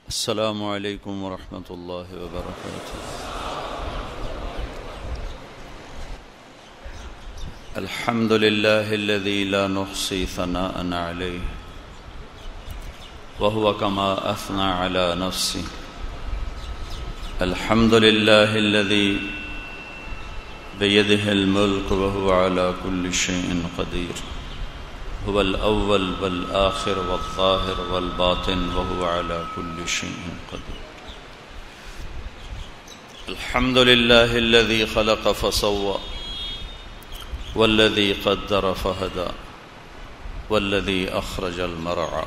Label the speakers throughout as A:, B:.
A: السلام علیکم ورحمۃ اللہ وبرکاتہ۔ الحمد للہ الذی لا نحصی ثناء علیہ وهو كما اثنى على نفسه۔ الحمد للہ الذی بیدہ الملک وهو على كل شیء قدیر۔ هو الأول والآخر والظاهر والباطن وهو على كل شيء قدير۔ الحمد لله الذي خلق فسوى والذي قدر فهدى والذي أخرج المرعى،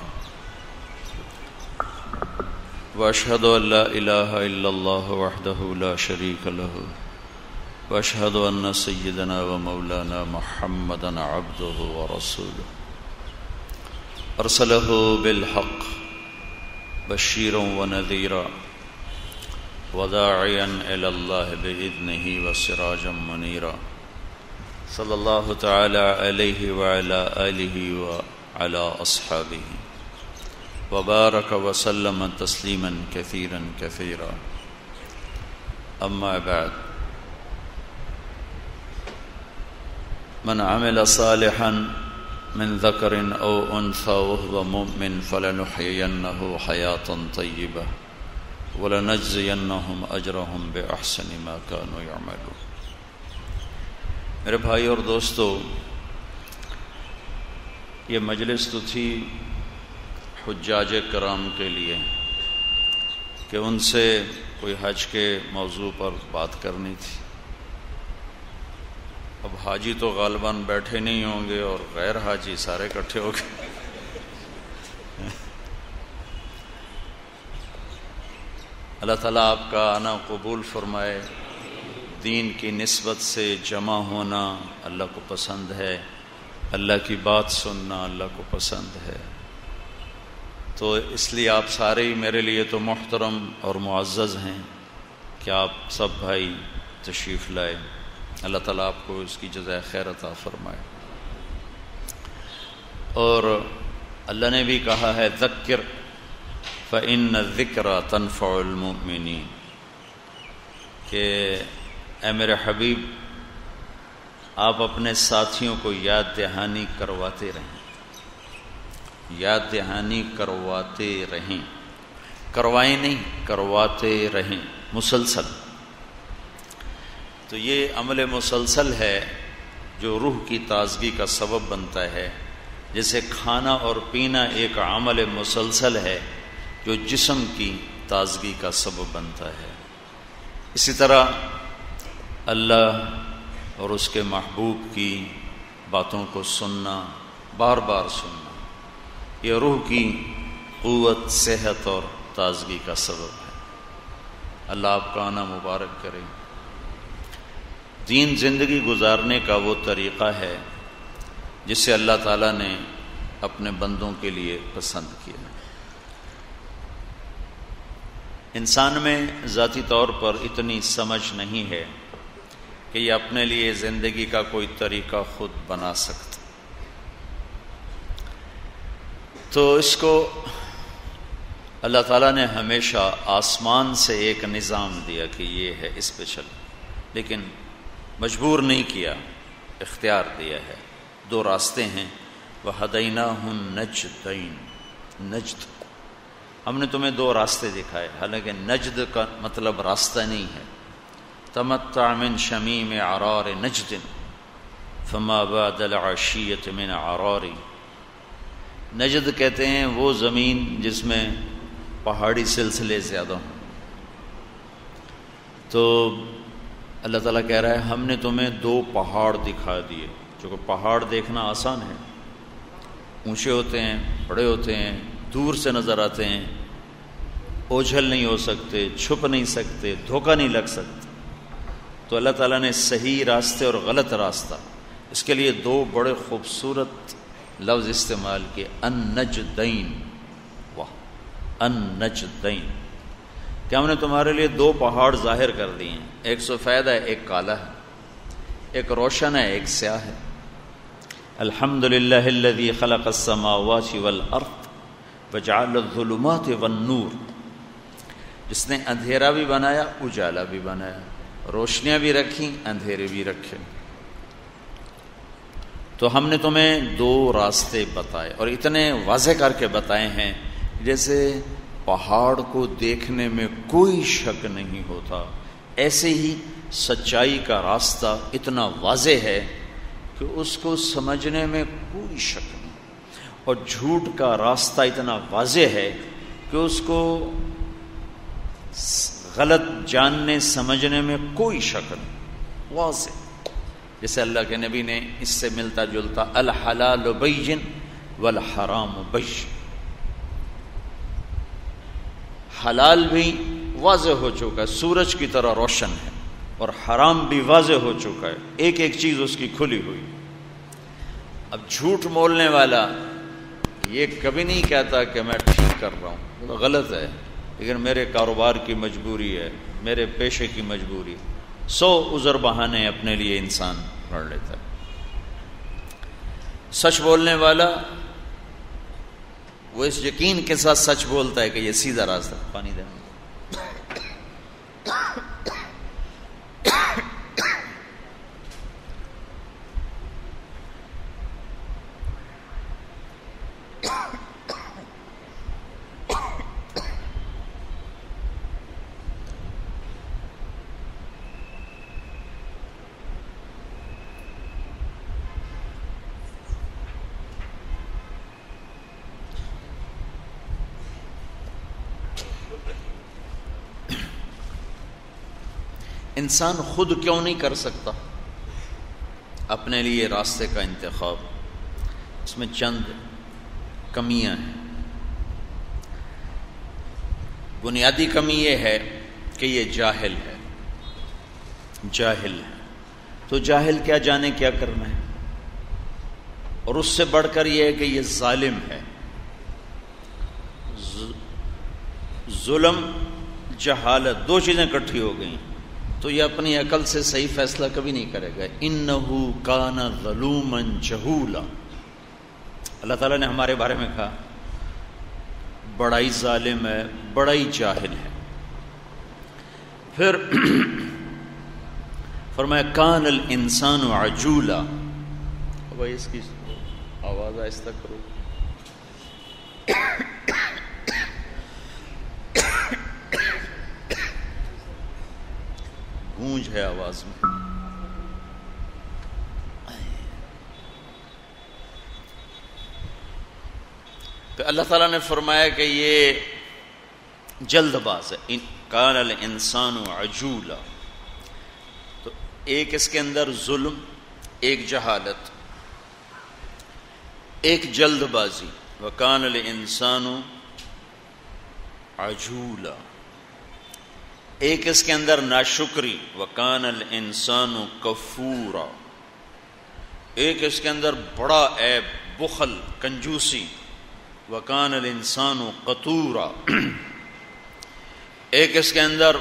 A: وأشهد أن لا إله إلا الله وحده لا شريك له، وأشهد أن سيدنا ومولانا محمدا عبده ورسوله، أرسله بالحق بشيرا ونذيرا وداعيا إلى الله بإذنه وسراجا منيرا، صلى الله تعالى عليه وعلى آله وعلى أصحابه وبارك وسلم تسليما كثيرا كثيرا، أما بعد، من عمل صالحا من ذکر او انثى وهو مؤمن فلنحيينه حياة طیبة ولنجزینهم اجرهم باحسن ما كانوا يعملون۔ میرے بھائی اور دوستو، یہ مجلس تو تھی حجاج کرام کے لیے کہ ان سے کوئی حج کے موضوع پر بات کرنی تھی۔ اب حاجی تو غالباً بیٹھے نہیں ہوں گے اور غیر حاجی سارے اکٹھے ہو گئے۔ اللہ تعالیٰ آپ کا آنا قبول فرمائے۔ دین کی نسبت سے جمع ہونا اللہ کو پسند ہے، اللہ کی بات سننا اللہ کو پسند ہے، تو اس لیے آپ سارے ہی میرے لیے تو محترم اور معزز ہیں کہ آپ سب بھائی تشریف لائے۔ اللہ تعالیٰ آپ کو اس کی جزائے خیر عطا فرمائے۔ اور اللہ نے بھی کہا ہے ذکر فإن الذکر تنفع المؤمنین، کہ اے میرے حبیب آپ اپنے ساتھیوں کو یاد دہانی کرواتے رہیں، یاد دہانی کرواتے رہیں، کروائیں نہیں، کرواتے رہیں مسلسل۔ تو یہ عمل مسلسل ہے جو روح کی تازگی کا سبب بنتا ہے، جیسے کھانا اور پینا ایک عمل مسلسل ہے جو جسم کی تازگی کا سبب بنتا ہے۔ اسی طرح اللہ اور اس کے محبوب کی باتوں کو سننا، بار بار سننا، یہ روح کی قوت، صحت اور تازگی کا سبب ہے۔ اللہ آپ کا آنا مبارک کرے۔ دین زندگی گزارنے کا وہ طریقہ ہے جسے اللہ تعالیٰ نے اپنے بندوں کے لیے پسند کیا۔ انسان میں ذاتی طور پر اتنی سمجھ نہیں ہے کہ یہ اپنے لیے زندگی کا کوئی طریقہ خود بنا سکتا، تو اس کو اللہ تعالیٰ نے ہمیشہ آسمان سے ایک نظام دیا کہ یہ ہے، اس پہ چل، لیکن مجبور نہیں کیا، اختیار دیا ہے۔ دو راستے ہیں، وَهَدَيْنَاهُ النَّجْدَيْنِ، نجد، ہم نے تمہیں دو راستے دکھائے، حالانکہ نجد کا مطلب راستہ نہیں ہے۔ تَمَتَّعْ مِنْ شَمِيمِ عَرَارِ نَجْدٍ فَمَا بَعْدَ الْعَشِيَّةِ مِنْ عَرَارِ، نجد کہتے ہیں وہ زمین جس میں پہاڑی سلسلے زیادہ ہوں۔ تو اللہ تعالیٰ کہہ رہا ہے ہم نے تمہیں دو پہاڑ دکھا دیے، چونکہ پہاڑ دیکھنا آسان ہے، اونچے ہوتے ہیں، بڑے ہوتے ہیں، دور سے نظر آتے ہیں، اوجھل نہیں ہو سکتے، چھپ نہیں سکتے، دھوکہ نہیں لگ سکتا۔ تو اللہ تعالیٰ نے صحیح راستے اور غلط راستہ، اس کے لیے دو بڑے خوبصورت لفظ استعمال کیے، النجدین، واہ، النجدین، کہ ہم نے تمہارے لیے دو پہاڑ ظاہر کر دیے ہیں، ایک سفید ہے، ایک کالا ہے، ایک روشن ہے، ایک سیاہ ہے۔ الحمدللہ الذی خلق السماوات والارض وجعل الظلمات والنور جس نے اندھیرا بھی بنایا اجالا بھی بنایا، روشنیاں بھی رکھی اندھیرے بھی رکھے۔ تو ہم نے تمہیں دو راستے بتائے اور اتنے واضح کر کے بتائے ہیں جیسے پہاڑ کو دیکھنے میں کوئی شک نہیں ہوتا، ایسے ہی سچائی کا راستہ اتنا واضح ہے کہ اس کو سمجھنے میں کوئی شک نہیں، اور جھوٹ کا راستہ اتنا واضح ہے کہ اس کو غلط جاننے سمجھنے میں کوئی شک نہیں، واضح۔ جیسے اللہ کے نبی نے اس سے ملتا جلتا الحلال بین والحرام بین، حلال بھی واضح ہو چکا ہے، سورج کی طرح روشن ہے، اور حرام بھی واضح ہو چکا ہے، ایک ایک چیز اس کی کھلی ہوئی۔ اب جھوٹ بولنے والا یہ کبھی نہیں کہتا کہ میں ٹھیک کر رہا ہوں، وہ تو غلط ہے، لیکن میرے کاروبار کی مجبوری ہے، میرے پیشے کی مجبوری، 100 عذر بہانے اپنے لیے انسان پڑھ لیتا ہے۔ سچ بولنے والا وہ اس یقین کے ساتھ سچ بولتا ہے کہ یہ سیدھا راستہ۔ پانی دینا۔ انسان خود کیوں نہیں کر سکتا اپنے لیے راستے کا انتخاب؟ اس میں چند کمیاں ہیں۔ بنیادی کمی یہ ہے کہ یہ جاہل ہے، جاہل ہے، تو جاہل کیا جانے کیا کرنا ہے، اور اس سے بڑھ کر یہ ہے کہ یہ ظالم ہے۔ ظلم جہالت دو چیزیں اکٹھی ہو گئیں، تو یہ اپنی عقل سے صحیح فیصلہ کبھی نہیں کرے گا۔ اِنَّهُ كَانَ ظَلُومًا جَهُولًا، اللہ تعالیٰ نے ہمارے بارے میں کہا بڑا ہی ظالم ہے، بڑا ہی جاہل ہے۔ پھر فرمایا كَانَ الْإِنسَانُ عَجُولًا۔ بھائی اس کی آواز آہستہ کرو۔ گونج ہے آواز میں۔ تو اللہ تعالیٰ نے فرمایا کہ یہ جلد باز ہے، کان الانسان عجولا۔ تو ایک اس کے اندر ظلم، ایک جہالت، ایک جلد بازی، وکان الانسان عجولا۔ ایک اس کے اندر ناشکری، وکان الانسان کفورا۔ ایک اس کے اندر بڑا عیب، بخل، کنجوسی، وکان الانسان قتورا۔ ایک اس کے اندر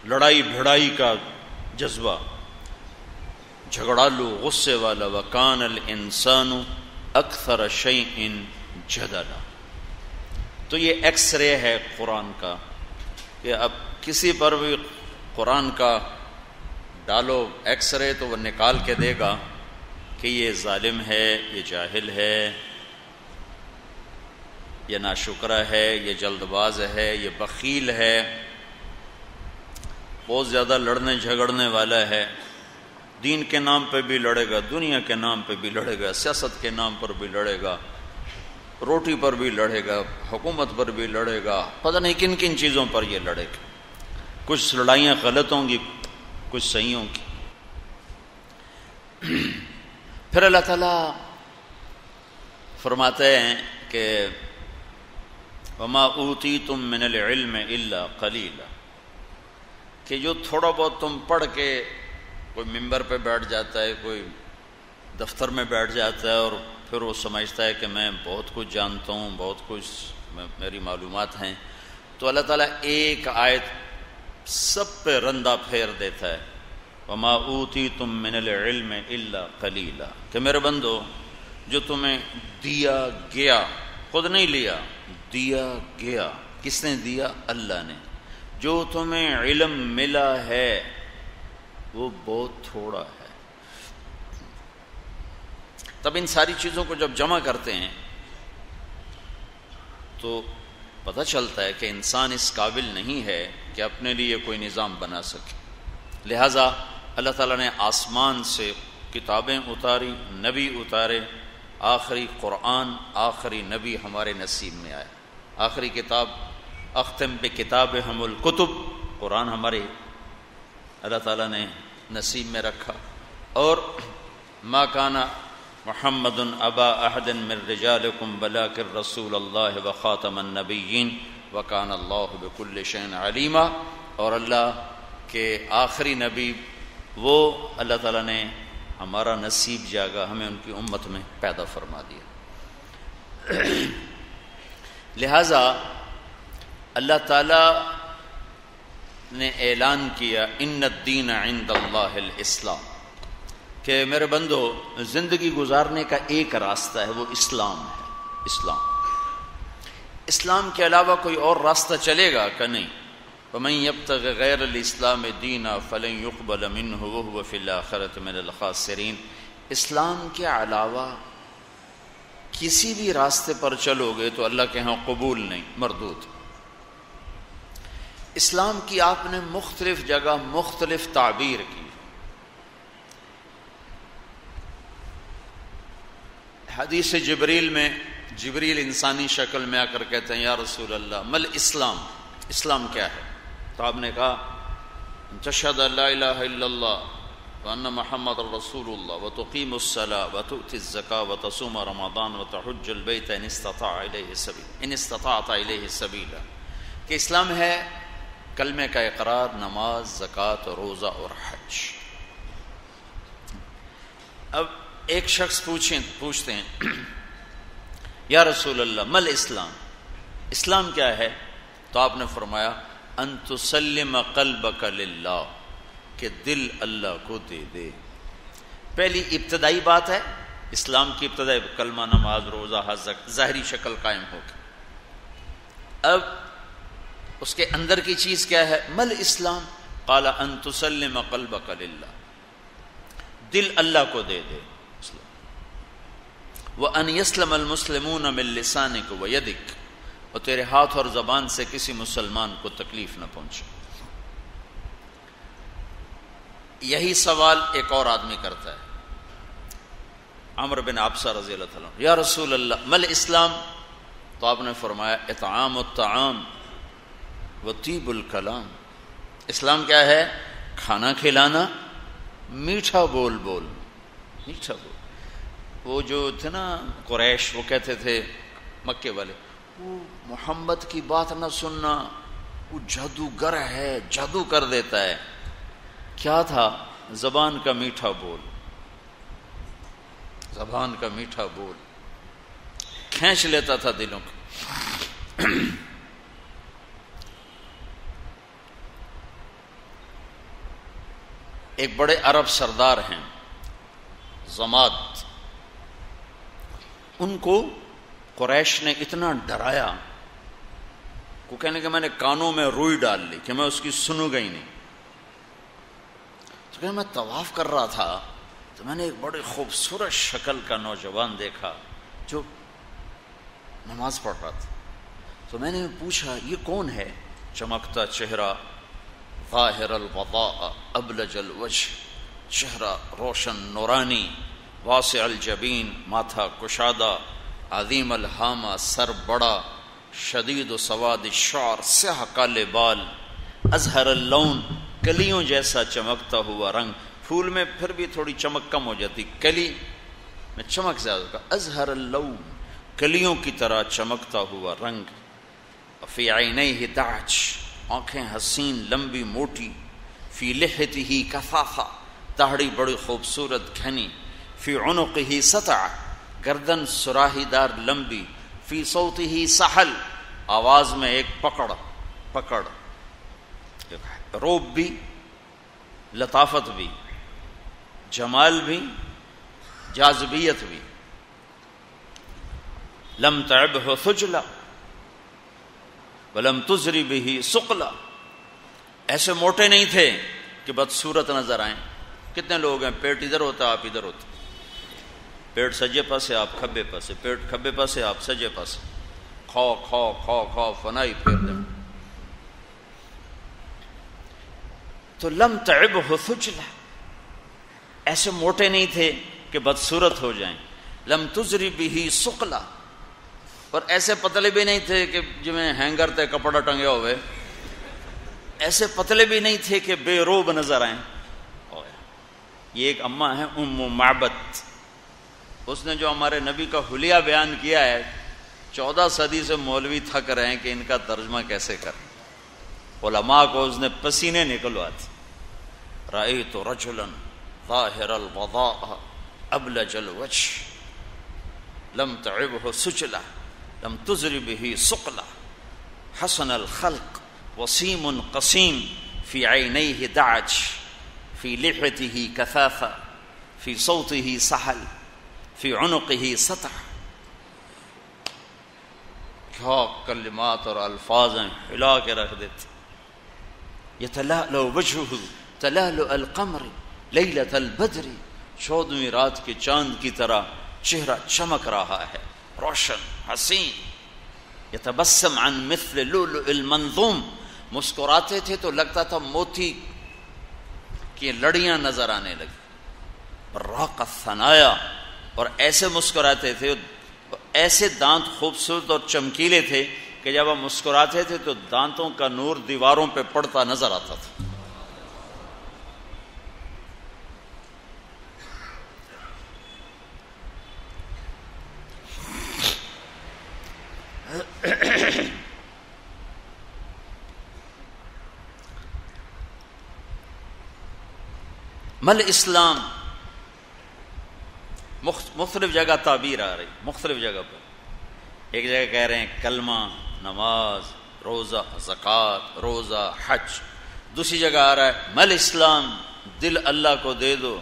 A: لڑائی بھڑائی کا جذبہ، جھگڑالو، غصے والا، وکان الانسان اکثر شیء جدلا۔ تو یہ ایکس رے ہے قرآن کا، کہ اب کسی پر بھی قرآن کا ڈالو ایکس رے تو وہ نکال کے دے گا کہ یہ ظالم ہے، یہ جاہل ہے، یہ ناشکرہ ہے، یہ جلد باز ہے، یہ بخیل ہے، بہت زیادہ لڑنے جھگڑنے والا ہے، دین کے نام پہ بھی لڑے گا، دنیا کے نام پہ بھی لڑے گا، سیاست کے نام پر بھی لڑے گا، روٹی پر بھی لڑے گا، حکومت پر بھی لڑے گا، پتہ نہیں کن کن چیزوں پر یہ لڑے گا۔ کچھ لڑائیاں غلط ہوں گی، کچھ صحیح ہوں گی۔ پھر اللہ تعالیٰ فرماتے ہیں کہ وَمَا أُوتِيتُم مِّنَ الْعِلْمِ إِلَّا قَلِيلًا، کہ جو تھوڑا بہت تم پڑھ کے کوئی ممبر پہ بیٹھ جاتا ہے، کوئی دفتر میں بیٹھ جاتا ہے اور پھر وہ سمجھتا ہے کہ میں بہت کچھ جانتا ہوں، بہت کچھ میری معلومات ہیں، تو اللہ تعالیٰ ایک آیت سب پہ رندہ پھیر دیتا ہے، وَمَا أُوتِيتُم مِّنَ الْعِلْمِ إِلَّا قَلِيلًا، کہ میرے بندو جو تمہیں دیا گیا، خود نہیں لیا، دیا گیا، کس نے دیا؟ اللہ نے، جو تمہیں علم ملا ہے وہ بہت تھوڑا ہے۔ تب ان ساری چیزوں کو جب جمع کرتے ہیں تو پتہ چلتا ہے کہ انسان اس قابل نہیں ہے کہ اپنے لیے کوئی نظام بنا سکے۔ لہٰذا اللہ تعالیٰ نے آسمان سے کتابیں اتاری، نبی اتارے، آخری قرآن، آخری نبی ہمارے نصیب میں آیا۔ آخری کتاب اختم بکتابہم الکتب، قرآن ہمارے اللہ تعالیٰ نے نصیب میں رکھا۔ اور ما کان محمد ابا احد من رجالکم ولکن رسول اللہ وخاتم النبیین وکان اللہ بکل شیء علیما، اور اللہ کے آخری نبی وہ اللہ تعالیٰ نے ہمارا نصیب جاگا، ہمیں ان کی امت میں پیدا فرما دیا۔ لہذا اللہ تعالیٰ نے اعلان کیا ان الدین عند اللہ الاسلام، کہ میرے بندو زندگی گزارنے کا ایک راستہ ہے، وہ اسلام ہے۔ اسلام کے علاوہ کوئی اور راستہ چلے گا کہ نہیں؟ وَمَن يَبْتَغِ غَيْرَ الْإِسْلَامِ دِينًا فَلَن يُقْبَلَ مِنْهُ وَهُوَ فِي الْآخِرَةِ مِنَ الْخَاسِرِينَ۔ اسلام کے علاوہ کسی بھی راستے پر چلو گے تو اللہ کے ہاں قبول نہیں، مردود۔ اسلام کی آپ نے مختلف جگہ مختلف تعبیر کی۔ حدیث جبریل میں جبریل انسانی شکل میں آ کر کہتے ہیں یا رسول اللہ مل اسلام، اسلام کیا ہے؟ تو آپ نے کہا تشہد ان لا الہ الا اللہ وان محمد رسول اللہ وتقیم الصلاۃ وتؤتی الزکاۃ وتصوم رمضان وتحج البیت ان استطعت الیہ سبیلا، کہ اسلام ہے کلمے کا اقرار، نماز، زکوٰۃ، روزہ اور حج۔ اب ایک شخص پوچھتے ہیں یا رسول اللہ مل اسلام، اسلام کیا ہے؟ تو آپ نے فرمایا ان تسلم قلبک للہ، کہ دل اللہ کو دے دے۔ پہلی ابتدائی بات ہے، اسلام کی ابتدائی کلمہ، نماز، روزہ، حج، ظاہری شکل قائم ہوگی۔ اب اس کے اندر کی چیز کیا ہے؟ مل اسلام، قال ان تسلم قلبک للہ، دل اللہ کو دے دے۔ وَأَنْ يَسْلَمَ الْمُسْلِمُونَ مِنْ لِسَانِكَ وَيَدِكَ، اور تیرے ہاتھ اور زبان سے کسی مسلمان کو تکلیف نہ پہنچے۔ یہی سوال ایک اور آدمی کرتا ہے، عمرو بن عبسہ رضی اللہ تعالیٰ عنہ، یا رسول اللہ مل اسلام؟ تو آپ نے فرمایا اطعام الطعام وطیب الکلام، اسلام کیا ہے؟ کھانا کھلانا، میٹھا بول بولنا، میٹھا بول۔ وہ جو تھے نا قریش، وہ کہتے تھے مکے والے، وہ محمد کی بات نہ سننا، وہ جادوگر ہے، جادو کر دیتا ہے۔ کیا تھا؟ زبان کا میٹھا بول، زبان کا میٹھا بول کھینچ لیتا تھا دلوں کو۔ ایک بڑے عرب سردار ہیں ضماد، ان کو قریش نے اتنا ڈرایا کو کہنے کہ میں نے کانوں میں روئی ڈال لی کہ میں اس کی سنوں گا ہی نہیں۔ تو کہ میں طواف کر رہا تھا تو میں نے ایک بڑے خوبصورت شکل کا نوجوان دیکھا جو نماز پڑھ رہا تھا، تو میں نے پوچھا یہ کون ہے؟ چمکتا چہرہ، ظاہر الوضاء ابلج الوجہ، چہرہ روشن نورانی، واسع الجبین، ماتھا کشادہ، عظیم الہامہ، سر بڑا، شدید و سواد الشعر، سیاہ کالے بال، ازہر اللون، کلیوں جیسا چمکتا ہوا رنگ، پھول میں پھر بھی تھوڑی چمک کم ہو جاتی، کلی میں چمک زیادہ ہوگا، ازہر اللون، کلیوں کی طرح چمکتا ہوا رنگ، فی عینیہ دعج، آنکھیں حسین لمبی موٹی، فی لحیتہ کثافہ، داڑھی بڑی خوبصورت گھنی، فی عنقہ سطع، گردن سراہی دار لمبی، فی صوتہ سحل، آواز میں ایک پکڑ، روب بھی، لطافت بھی، جمال بھی، جاذبیت بھی، لم تعبہ ثجلا ولم تزری بہ ثقلا، ایسے موٹے نہیں تھے کہ بدصورت نظر آئیں. کتنے لوگ ہیں پیٹ ادھر ہوتا آپ ادھر ہوتے، پیٹ سجے پاسے آپ کھبے پاسے، پیٹ کھبے پاسے آپ سجے پاسے، کھو کھو کھو کھو فنائی پھیر دیں. تو لم تعبہ ثجلہ، ایسے موٹے نہیں تھے کہ بدصورت ہو جائیں. لم تزری بہ ثقلہ، اور ایسے پتلے بھی نہیں تھے کہ جویں ہینگر تے کپڑا ٹنگیا ہوئے، ایسے پتلے بھی نہیں تھے کہ بے روب نظر آئیں. یہ ایک اماں ہے ام معبد، اس نے جو ہمارے نبی کا حلیہ بیان کیا ہے، 14 صدی سے مولوی تھک رہے ہیں کہ ان کا ترجمہ کیسے کریں. علماء کو اس نے پسینے نکلواتے. رأیت رجلا ظاہر الوضاء ابلج الوجه لم تعبه سجلہ لم تزر به ثقلہ حسن الخلق وسیم قسیم فی عینیہ دعج فی لحیتہ کثافہ فی صوتہ سحل فی عنقہ سطح. کیا کلمات اور الفاظ ہیں، ہلا کے رکھ دیتے. یتلألؤ وجہہ تلألؤ القمر لیلۃ البدر، 14ویں رات کے چاند کی طرح چہرہ چمک رہا ہے، روشن حسین. یتبسم عن مثل لؤلؤ المنظوم، مسکراتے تھے تو لگتا تھا موتی کی لڑیاں نظر آنے لگی. براق الثنایا، اور ایسے مسکراتے تھے، ایسے دانت خوبصورت اور چمکیلے تھے کہ جب ہم مسکراتے تھے تو دانتوں کا نور دیواروں پہ پڑتا نظر آتا تھا. مل اسلام، مختلف جگہ تعبیر آ رہی، مختلف جگہ پر. ایک جگہ کہہ رہے ہیں کلمہ، نماز، روزہ، زکوٰۃ، روزہ، حج. دوسری جگہ آ رہا ہے مل اسلام، دل اللہ کو دے دو،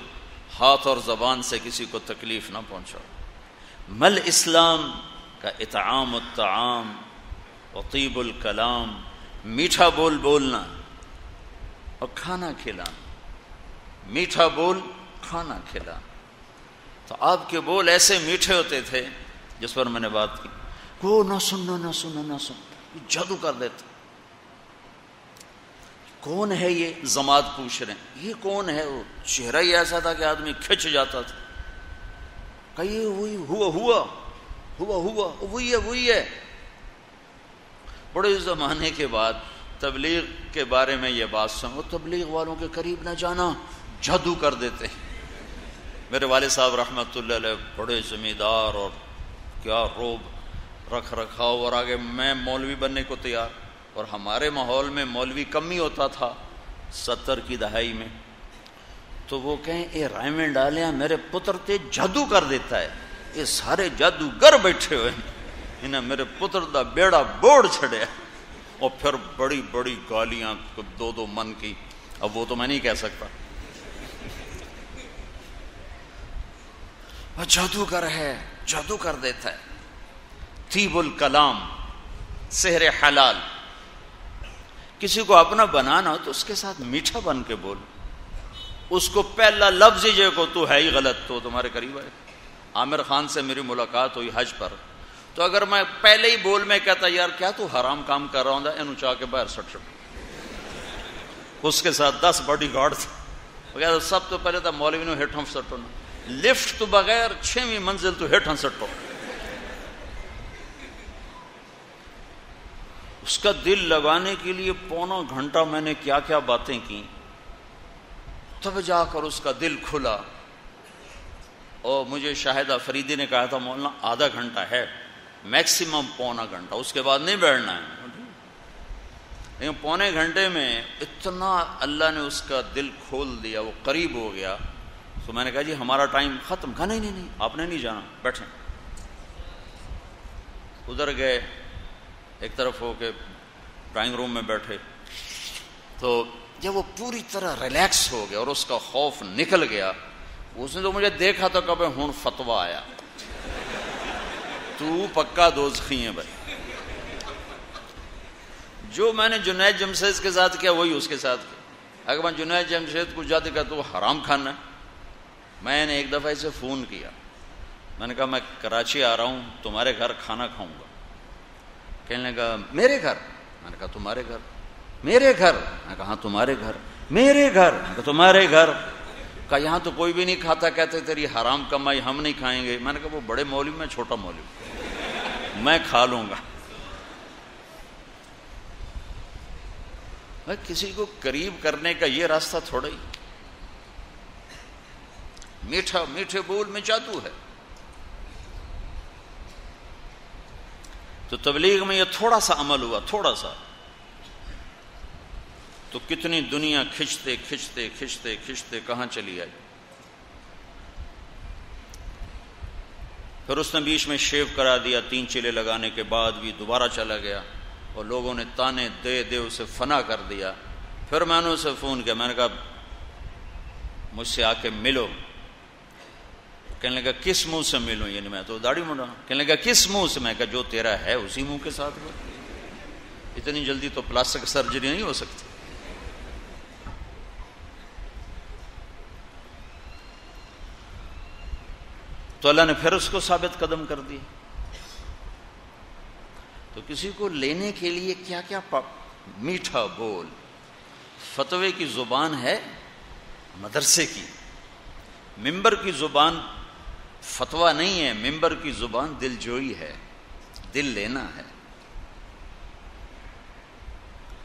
A: ہاتھ اور زبان سے کسی کو تکلیف نہ پہنچاؤ. مل اسلام کا اطعام الطعام وطیب الکلام، میٹھا بول بولنا اور کھانا کھلانا. میٹھا بول کھانا کھلانا. تو آپ کے بول ایسے میٹھے ہوتے تھے جس پر میں نے بات کی. کو نہ سننا نہ سننا نہ سن، جادو کر دیتے. کون ہے یہ؟ زماد پوچھ رہے ہیں یہ کون ہے؟ وہ چہرہ ہی ایسا تھا کہ آدمی کھچ جاتا تھا. کہیے وہی ہوا ہوا ہوا ہوا وہی ہے وہی ہے. بڑے زمانے کے بعد تبلیغ کے بارے میں یہ بات سن، وہ تبلیغ والوں کے قریب نہ جانا، جادو کر دیتے. میرے والد صاحب رحمۃ اللہ علیہ بڑے زمیندار اور کیا روب رکھ رکھاؤ، اور آگے میں مولوی بننے کو تیار. اور ہمارے ماحول میں مولوی کم ہی ہوتا تھا 70 کی دہائی میں. تو وہ کہیں اے رائمن ڈالیا میرے پتر تے جادو کر دیتا ہے، یہ سارے جادوگر بیٹھے ہوئے ہیں، انہیں میرے پتر دا بیڑا بوڑ چھڑیا. اور پھر بڑی بڑی گالیاں 2 من کی. اب وہ تو میں نہیں کہہ سکتا. وہ جادوگر ہے، جادو کر دیتا ہے. طیب الکلام، سحر حلال. کسی کو اپنا بنانا ہو تو اس کے ساتھ میٹھا بن کے بول. اس کو پہلا لفظ ہی کو تو ہے ہی غلط تو تمہارے قریب ہے. عامر خان سے میری ملاقات ہوئی حج پر، تو اگر میں پہلے ہی بول میں کہتا یار کیا تو حرام کام کر رہا ہوں انو چاہ کے باہر سٹ. اس کے ساتھ 10 باڈی گارڈ تھے. سب تو پہلے تھا مولوی نو ہیٹھوں سٹو، لفٹ تو بغیر 6ویں منزل تو ہیٹھوں سٹو. اس کا دل لگانے کے لیے 1.25 گھنٹہ میں نے کیا کیا باتیں کی، تب جا کر اس کا دل کھلا. اور مجھے شاہد افریدی نے کہا تھا مولانا آدھا گھنٹہ ہے میکسیمم 1.25 گھنٹہ، اس کے بعد نہیں بیٹھنا ہے. لیکن 1.25 گھنٹے میں اتنا اللہ نے اس کا دل کھول دیا، وہ قریب ہو گیا. تو میں نے کہا جی ہمارا ٹائم ختم. کہا نہیں نہیں نہیں آپ نے نہیں جانا، بیٹھیں. ادھر گئے، ایک طرف ہو کے ڈرائنگ روم میں بیٹھے. تو جب وہ پوری طرح ریلیکس ہو گیا اور اس کا خوف نکل گیا، اس نے تو مجھے دیکھا تو کبھی ہون فتویٰ آیا تو پکا دوزخی ہے بھائی. جو میں نے جنید جمشید کے ساتھ کیا وہی اس کے ساتھ کیا. اگر میں جنید جمشید کو جاتے کہا تو وہ حرام کھانا ہے. میں نے ایک دفعہ اسے فون کیا, میں نے کہا میں کراچی آ رہا ہوں, تمہارے گھر کھانا کھاؤں گا. کہنے لگا میرے گھر؟ میں نے کہا تمہارے گھر. میرے گھر؟ میں نے کہا ہاں تمہارے گھر. میرے گھر؟ میں نے کہا تمہارے گھر. کہا یہاں تو کوئی بھی نہیں کھاتا, کہتے تیری حرام کمائی ہم نہیں کھائیں گے. میں نے کہا وہ بڑے مولوی, میں چھوٹا مولوی, میں کھا لوں گا. میں کسی کو قریب کرنے کا یہ راستہ تھوڑا ہی. میٹھا میٹھے بول میں جادو ہے. تو تبلیغ میں یہ تھوڑا سا عمل ہوا, تھوڑا سا, تو کتنی دنیا کھنچتے کھنچتے کھنچتے کھنچتے کہاں چلی آئی. پھر اس نے بیچ میں شیو کرا دیا, 3 چلے لگانے کے بعد بھی دوبارہ چلا گیا, اور لوگوں نے تانے دے دے اسے فنا کر دیا. پھر میں نے اسے فون کیا, میں نے کہا مجھ سے آ کے ملو. کہنے لگا کس منہ سے ملوں, یعنی میں تو داڑھی منڈا. کہنے لگا کس منہ سے؟ میں کہا جو تیرا ہے اسی منہ کے ساتھ ہو. اتنی جلدی تو پلاسٹک سرجری نہیں ہو سکتی. تو اللہ نے پھر اس کو ثابت قدم کر دی. تو کسی کو لینے کے لیے کیا کیا میٹھا بول. فتوے کی زبان ہے مدرسے کی, منبر کی زبان فتویٰ نہیں ہے, منبر کی زبان دل جوئی ہے, دل لینا ہے.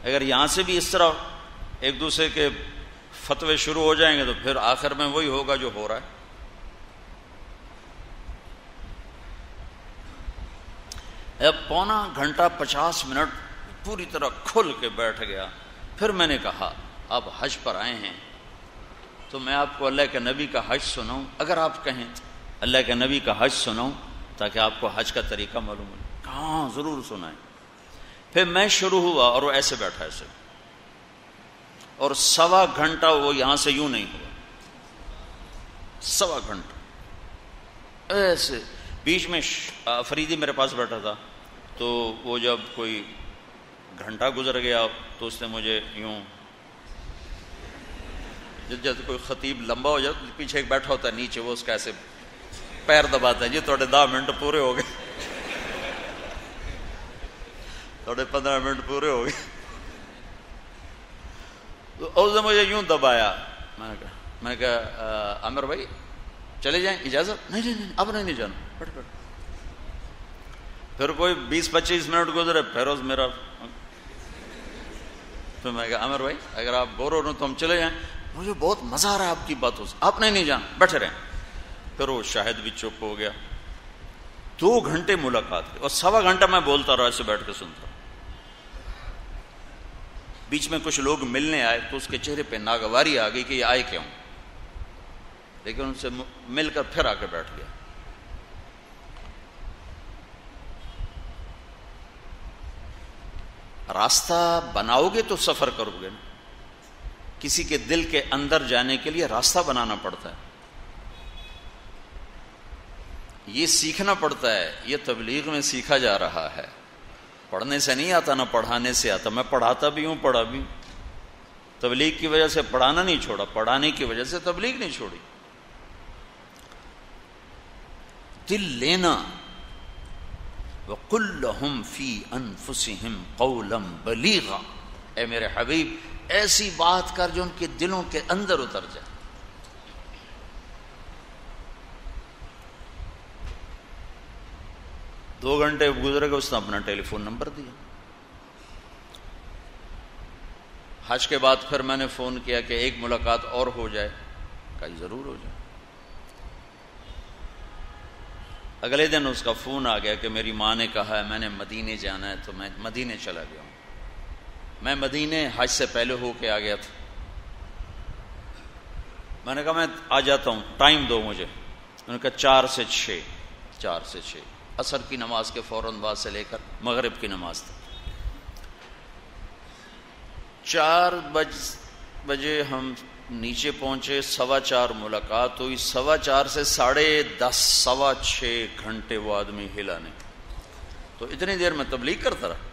A: اگر یہاں سے بھی اس طرح ایک دوسرے کے فتوے شروع ہو جائیں گے تو پھر آخر میں وہی ہوگا جو ہو رہا ہے. اب پونا گھنٹہ 50 منٹ پوری طرح کھل کے بیٹھ گیا. پھر میں نے کہا آپ حج پر آئے ہیں تو میں آپ کو اللہ کے نبی کا حج سناؤں. اگر آپ کہیں اللہ کے نبی کا حج سناؤں تاکہ آپ کو حج کا طریقہ معلوم ہو. ہاں ضرور سنائیں. پھر میں شروع ہوا اور وہ ایسے بیٹھا ایسے, اور 1.25 گھنٹہ وہ یہاں سے یوں نہیں ہوا, 1.25 گھنٹہ ایسے. بیچ میں افریدی میرے پاس بیٹھا تھا, تو وہ جب کوئی گھنٹہ گزر گیا تو اس نے مجھے یوں, جیسے کوئی خطیب لمبا ہو جائے پیچھے ایک بیٹھا ہوتا ہے نیچے, وہ اس کا ایسے پیر دباتا ہے, جی تھوڑے 10 منٹ پورے ہو گئے, تھوڑے 15 منٹ پورے ہو گئے. تو اس نے مجھے یوں دبایا. میں نے کہا عامر بھائی چلے جائیں, اجازت؟ نہیں اب نہیں جانا, بیٹھ. پھر کوئی 20-25 منٹ گزرے, پھر اس میرا, پھر میں کہا عامر بھائی اگر آپ بور ہو رہے تو ہم چلے جائیں, مجھے بہت مزہ آ رہا ہے آپ کی باتوں سے, آپ نہیں جانا, بیٹھے رہیں. پھر وہ شاہد بھی چپ ہو گیا. 2 گھنٹے ملاقات کی, اور 1.25 گھنٹہ میں بولتا رہا, ایسے بیٹھ کے سنتا. بیچ میں کچھ لوگ ملنے آئے تو اس کے چہرے پہ ناگواری آ گئی کہ یہ آئے کیوں, لیکن ان سے مل کر پھر آ کے بیٹھ گیا. راستہ بناؤ گے تو سفر کرو گے نا. کسی کے دل کے اندر جانے کے لیے راستہ بنانا پڑتا ہے, یہ سیکھنا پڑتا ہے. یہ تبلیغ میں سیکھا جا رہا ہے, پڑھنے سے نہیں آتا, نہ پڑھانے سے آتا. میں پڑھاتا بھی ہوں, پڑھا بھی ہوں. تبلیغ کی وجہ سے پڑھانا نہیں چھوڑا, پڑھانے کی وجہ سے تبلیغ نہیں چھوڑی. دل لینا. وَقُلْ لَهُمْ فِي أَنفُسِهِمْ قَوْلًا بَلِيغًا, اے میرے حبیب ایسی بات کر جو ان کے دلوں کے اندر اتر جائے. دو گھنٹے گزرے گا, اس نے اپنا ٹیلی فون نمبر دیا. حج کے بعد پھر میں نے فون کیا کہ ایک ملاقات اور ہو جائے. کہا ضرور ہو جائے. اگلے دن اس کا فون آ گیا کہ میری ماں نے کہا ہے میں نے مدینے جانا ہے, تو میں مدینے چلا گیا ہوں. میں مدینے حج سے پہلے ہو کے آ گیا تھا. میں نے کہا میں آ جاتا ہوں, ٹائم دو مجھے. انہوں نے کہا 4 سے 6, 4 سے 6, عصر کی نماز کے فوراً بعد سے لے کر مغرب کی نماز تک. 4 بجے ہم نیچے پہنچے, 4:15 ملاقات ہوئی. 4:15 سے 10:30, 6.25 گھنٹے وہ آدمی ہلا نہیں. تو اتنی دیر میں تبلیغ کرتا رہا.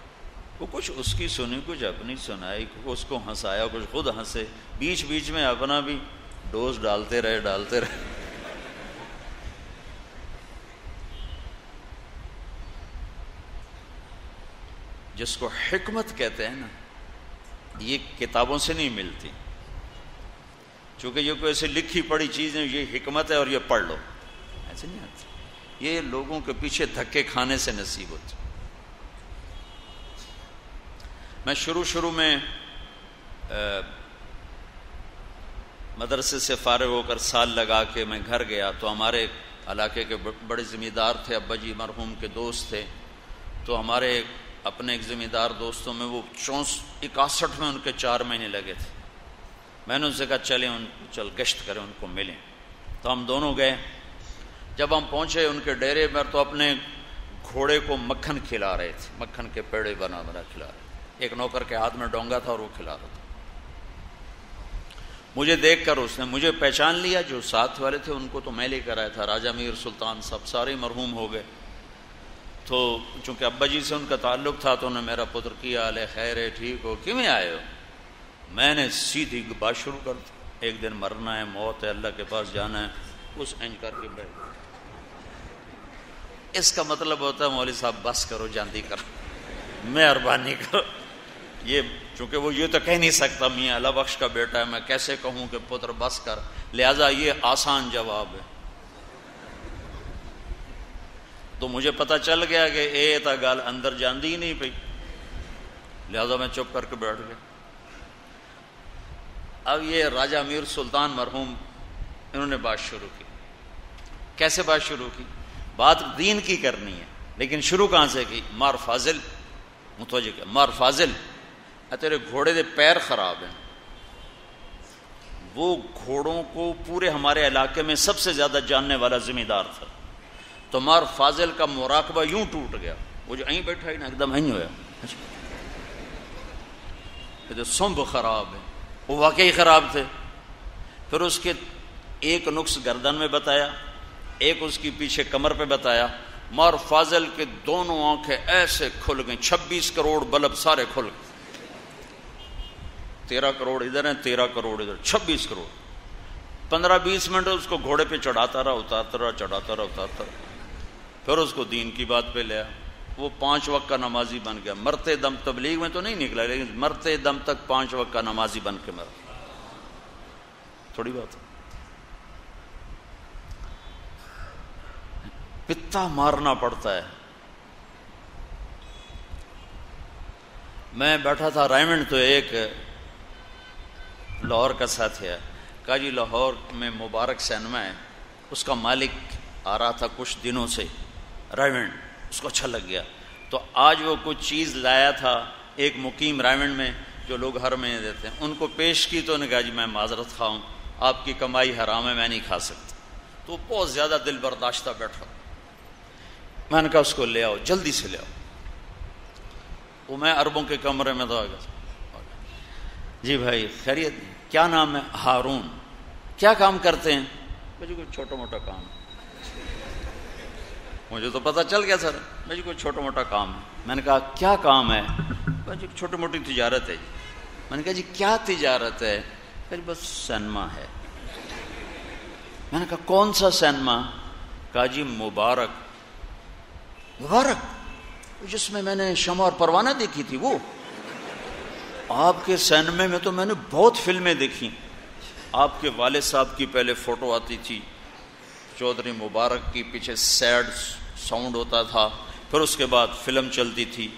A: وہ کچھ اس کی سنی کچھ اپنی سنائی، اس کو ہنسایا کچھ خود ہنسے، بیچ بیچ میں اپنا بھی ڈوز ڈالتے رہے. جس کو حکمت کہتے ہیں نا، یہ کتابوں سے نہیں ملتی، چونکہ یہ کوئی ایسے لکھی پڑھی چیز نہیں یہ حکمت ہے اور یہ پڑھ لو، ایسے نہیں آتی. یہ لوگوں کے پیچھے دھکے کھانے سے نصیب ہوتی. میں شروع میں مدرسے سے فارغ ہو کر سال لگا کے میں گھر گیا تو ہمارے علاقے کے بڑے ذمہ دار تھے، ابا جی مرحوم کے دوست تھے. تو ہمارے اپنے ایک ذمہ دار دوستوں میں وہ 61 میں ان کے 4 مہینے لگے تھے. میں نے ان سے کہا چل گشت کریں، ان کو ملیں. تو ہم دونوں گئے. جب ہم پہنچے ان کے ڈیرے پر تو اپنے گھوڑے کو مکھن کھلا رہے تھے، مکھن کے پیڑے بنا کھلا رہے. ایک نوکر کے ہاتھ میں ڈونگا تھا اور وہ کھلا رہا تھا. مجھے دیکھ کر اس نے مجھے پہچان لیا. جو ساتھ والے تھے ان کو تو میں لے کر آیا تھا، راجہ میر سلطان صاحب سارے مرحوم ہو گئے. تو چونکہ ابا جی سے ان کا تعلق تھا تو انہوں نے میرا پتر کیا حال ہے، خیر ہے، ٹھیک ہو، کیوں آئے ہو؟ میں نے سیدھی بات شروع کر دی، ایک دن مرنا ہے، موت ہے، اللہ کے پاس جانا ہے. اس اینج کر کے بیٹھ. اس کا مطلب ہوتا ہے مولوی صاحب بس کرو، جاندی کرو، مہربانی کرو. یہ چونکہ وہ یہ تو کہہ نہیں سکتا میاں اللہ بخش کا بیٹا ہے، میں کیسے کہوں کہ پتر بس کر، لہذا یہ آسان جواب ہے. تو مجھے پتہ چل گیا کہ اے تا گال اندر جاندی ہی نہیں پئی، لہذا میں چپ کر کے بیٹھ گیا. اب یہ راجہ میر سلطان مرحوم انہوں نے بات شروع کی. کیسے بات شروع کی؟ بات دین کی کرنی ہے، لیکن شروع کہاں سے کی؟ مار فاضل، متوجہ کیا، مار فاضل تیرے گھوڑے دے پیر خراب ہیں. وہ گھوڑوں کو پورے ہمارے علاقے میں سب سے زیادہ جاننے والا ذمہ دار تھا. تو مار فاضل کا مراقبہ یوں ٹوٹ گیا، وہ جو અહીં بیٹھا ہی نا ایک دم અહીં ہوا، یہ تو سنب خراب ہے. وہ واقعی خراب تھے. پھر اس کے ایک نقص گردن میں بتایا، ایک اس کی پیچھے کمر پہ بتایا. مار فاضل کے دونوں آنکھیں ایسے کھل گئیں، 26 کروڑ بلب سارے کھل گئے. 13 کروڑ ادھر ہیں، 13 کروڑ ادھر، 26 کروڑ. 15-20 منٹ اس کو گھوڑے پہ چڑھاتا رہا، اتارتا رہا، چڑھاتا رہا، اتارتا رہا. پھر اس کو دین کی بات پہ لیا. وہ 5 وقت کا نمازی بن گیا. مرتے دم، تبلیغ میں تو نہیں نکلا لیکن مرتے دم تک 5 وقت کا نمازی بن کے مرا. تھوڑی بات ہے. پتا مارنا پڑتا ہے. میں بیٹھا تھا رائمنڈ، تو ایک لاہور کا ساتھی ہے، کہا جی لاہور میں مبارک سینما ہے، اس کا مالک آ رہا تھا کچھ دنوں سے رائمنڈ، اس کو اچھا لگ گیا. تو آج وہ کچھ چیز لایا تھا ایک مقیم رائمنڈ میں جو لوگ ہر مہینے دیتے ہیں، ان کو پیش کی. تو انہوں نے کہا جی میں معذرت خواہ ہوں، آپ کی کمائی حرام ہے، میں نہیں کھا سکتا. تو بہت زیادہ دل برداشتہ بیٹھا. میں نے کہا اس کو لے آؤ، جلدی سے لے آؤ. وہ میں عربوں کے کمرے میں تھا. جی بھائی خیریت؟ کیا نام ہے؟ ہارون. کیا کام کرتے ہیں؟ مجھے کوئی چھوٹا موٹا کام ہے. مجھے تو پتہ چل گیا سر، مجھے کوئی چھوٹا موٹا کام ہے. میں نے کہا کیا کام ہے؟ مجھے چھوٹی موٹی تجارت ہے. میں نے کہا جی کیا تجارت ہے؟ پھر بس سینما ہے. میں نے کہا کون سا سینما؟ کہا جی مبارک. مبارک جس میں نے شمع اور پروانہ دیکھی تھی؟ وہ آپ کے سینما میں تو میں نے بہت فلمیں دیکھی. آپ کے والد صاحب کی پہلے فوٹو آتی تھی، چودھری مبارک کی پیچھے سیڈ ساؤنڈ ہوتا تھا، پھر اس کے بعد فلم چلتی تھی.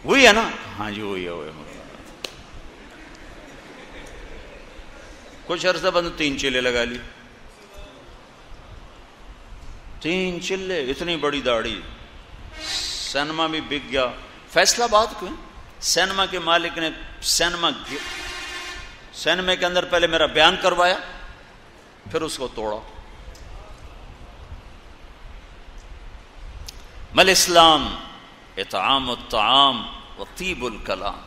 A: وہی ہے نا؟ ہاں جی وہی ہے. کچھ عرصہ بعد 3 چلے لگا لی. 3 چلے، اتنی بڑی داڑھی. سینما بھی بک گیا. فیصلہ آباد کو سینما کے مالک نے سینما کے اندر پہلے میرا بیان کروایا، پھر اس کو توڑا. مل اسلام اطعام الطعام و طیب الکلام.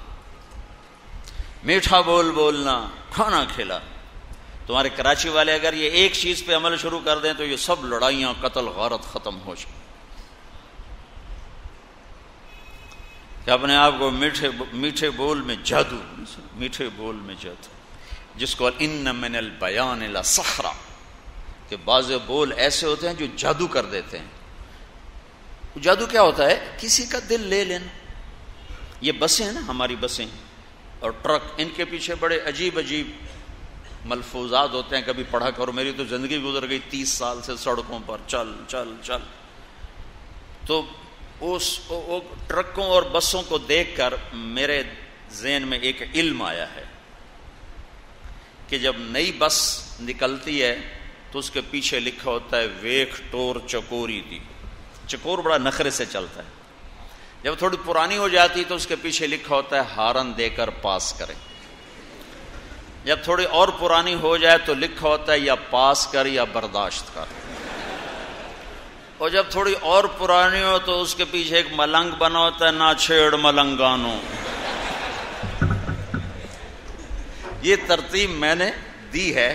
A: میٹھا بول بولنا، کھانا کھلا. تمہارے کراچی والے اگر یہ ایک چیز پہ عمل شروع کر دیں تو یہ سب لڑائیاں، قتل غارت ختم ہو جائیں. کہ اپنے آپ کو میٹھے بول میں جادو، میٹھے بول میں جادو، جس کو ان من البیان لسحرا، کہ بعض بول ایسے ہوتے ہیں جو جادو کر دیتے ہیں۔ جادو کیا ہوتا ہے؟ کسی کا دل لے لینا۔ یہ بسیں ہیں نا، ہماری بسیں اور ٹرک، ان کے پیچھے بڑے عجیب عجیب ملفوظات ہوتے ہیں، کبھی پڑھا کرو۔ میری تو زندگی گزر گئی 30 سال سے سڑکوں پر چل چل چل، تو اس ٹرکوں اور بسوں کو دیکھ کر میرے ذہن میں ایک علم آیا ہے کہ جب نئی بس نکلتی ہے تو اس کے پیچھے لکھا ہوتا ہے ویکھ ٹور چکوری دی۔ چکور بڑا نخرے سے چلتا ہے۔ جب تھوڑی پرانی ہو جاتی تو اس کے پیچھے لکھا ہوتا ہے ہارن دے کر پاس کرے۔ جب تھوڑی اور پرانی ہو جائے تو لکھا ہوتا ہے یا پاس کر یا برداشت کر۔ اور جب تھوڑی اور پرانی ہو تو اس کے پیچھے ایک ملنگ بنا ہوتا ہے، نہ چھیڑ ملنگانو۔ یہ ترتیب میں نے دی ہے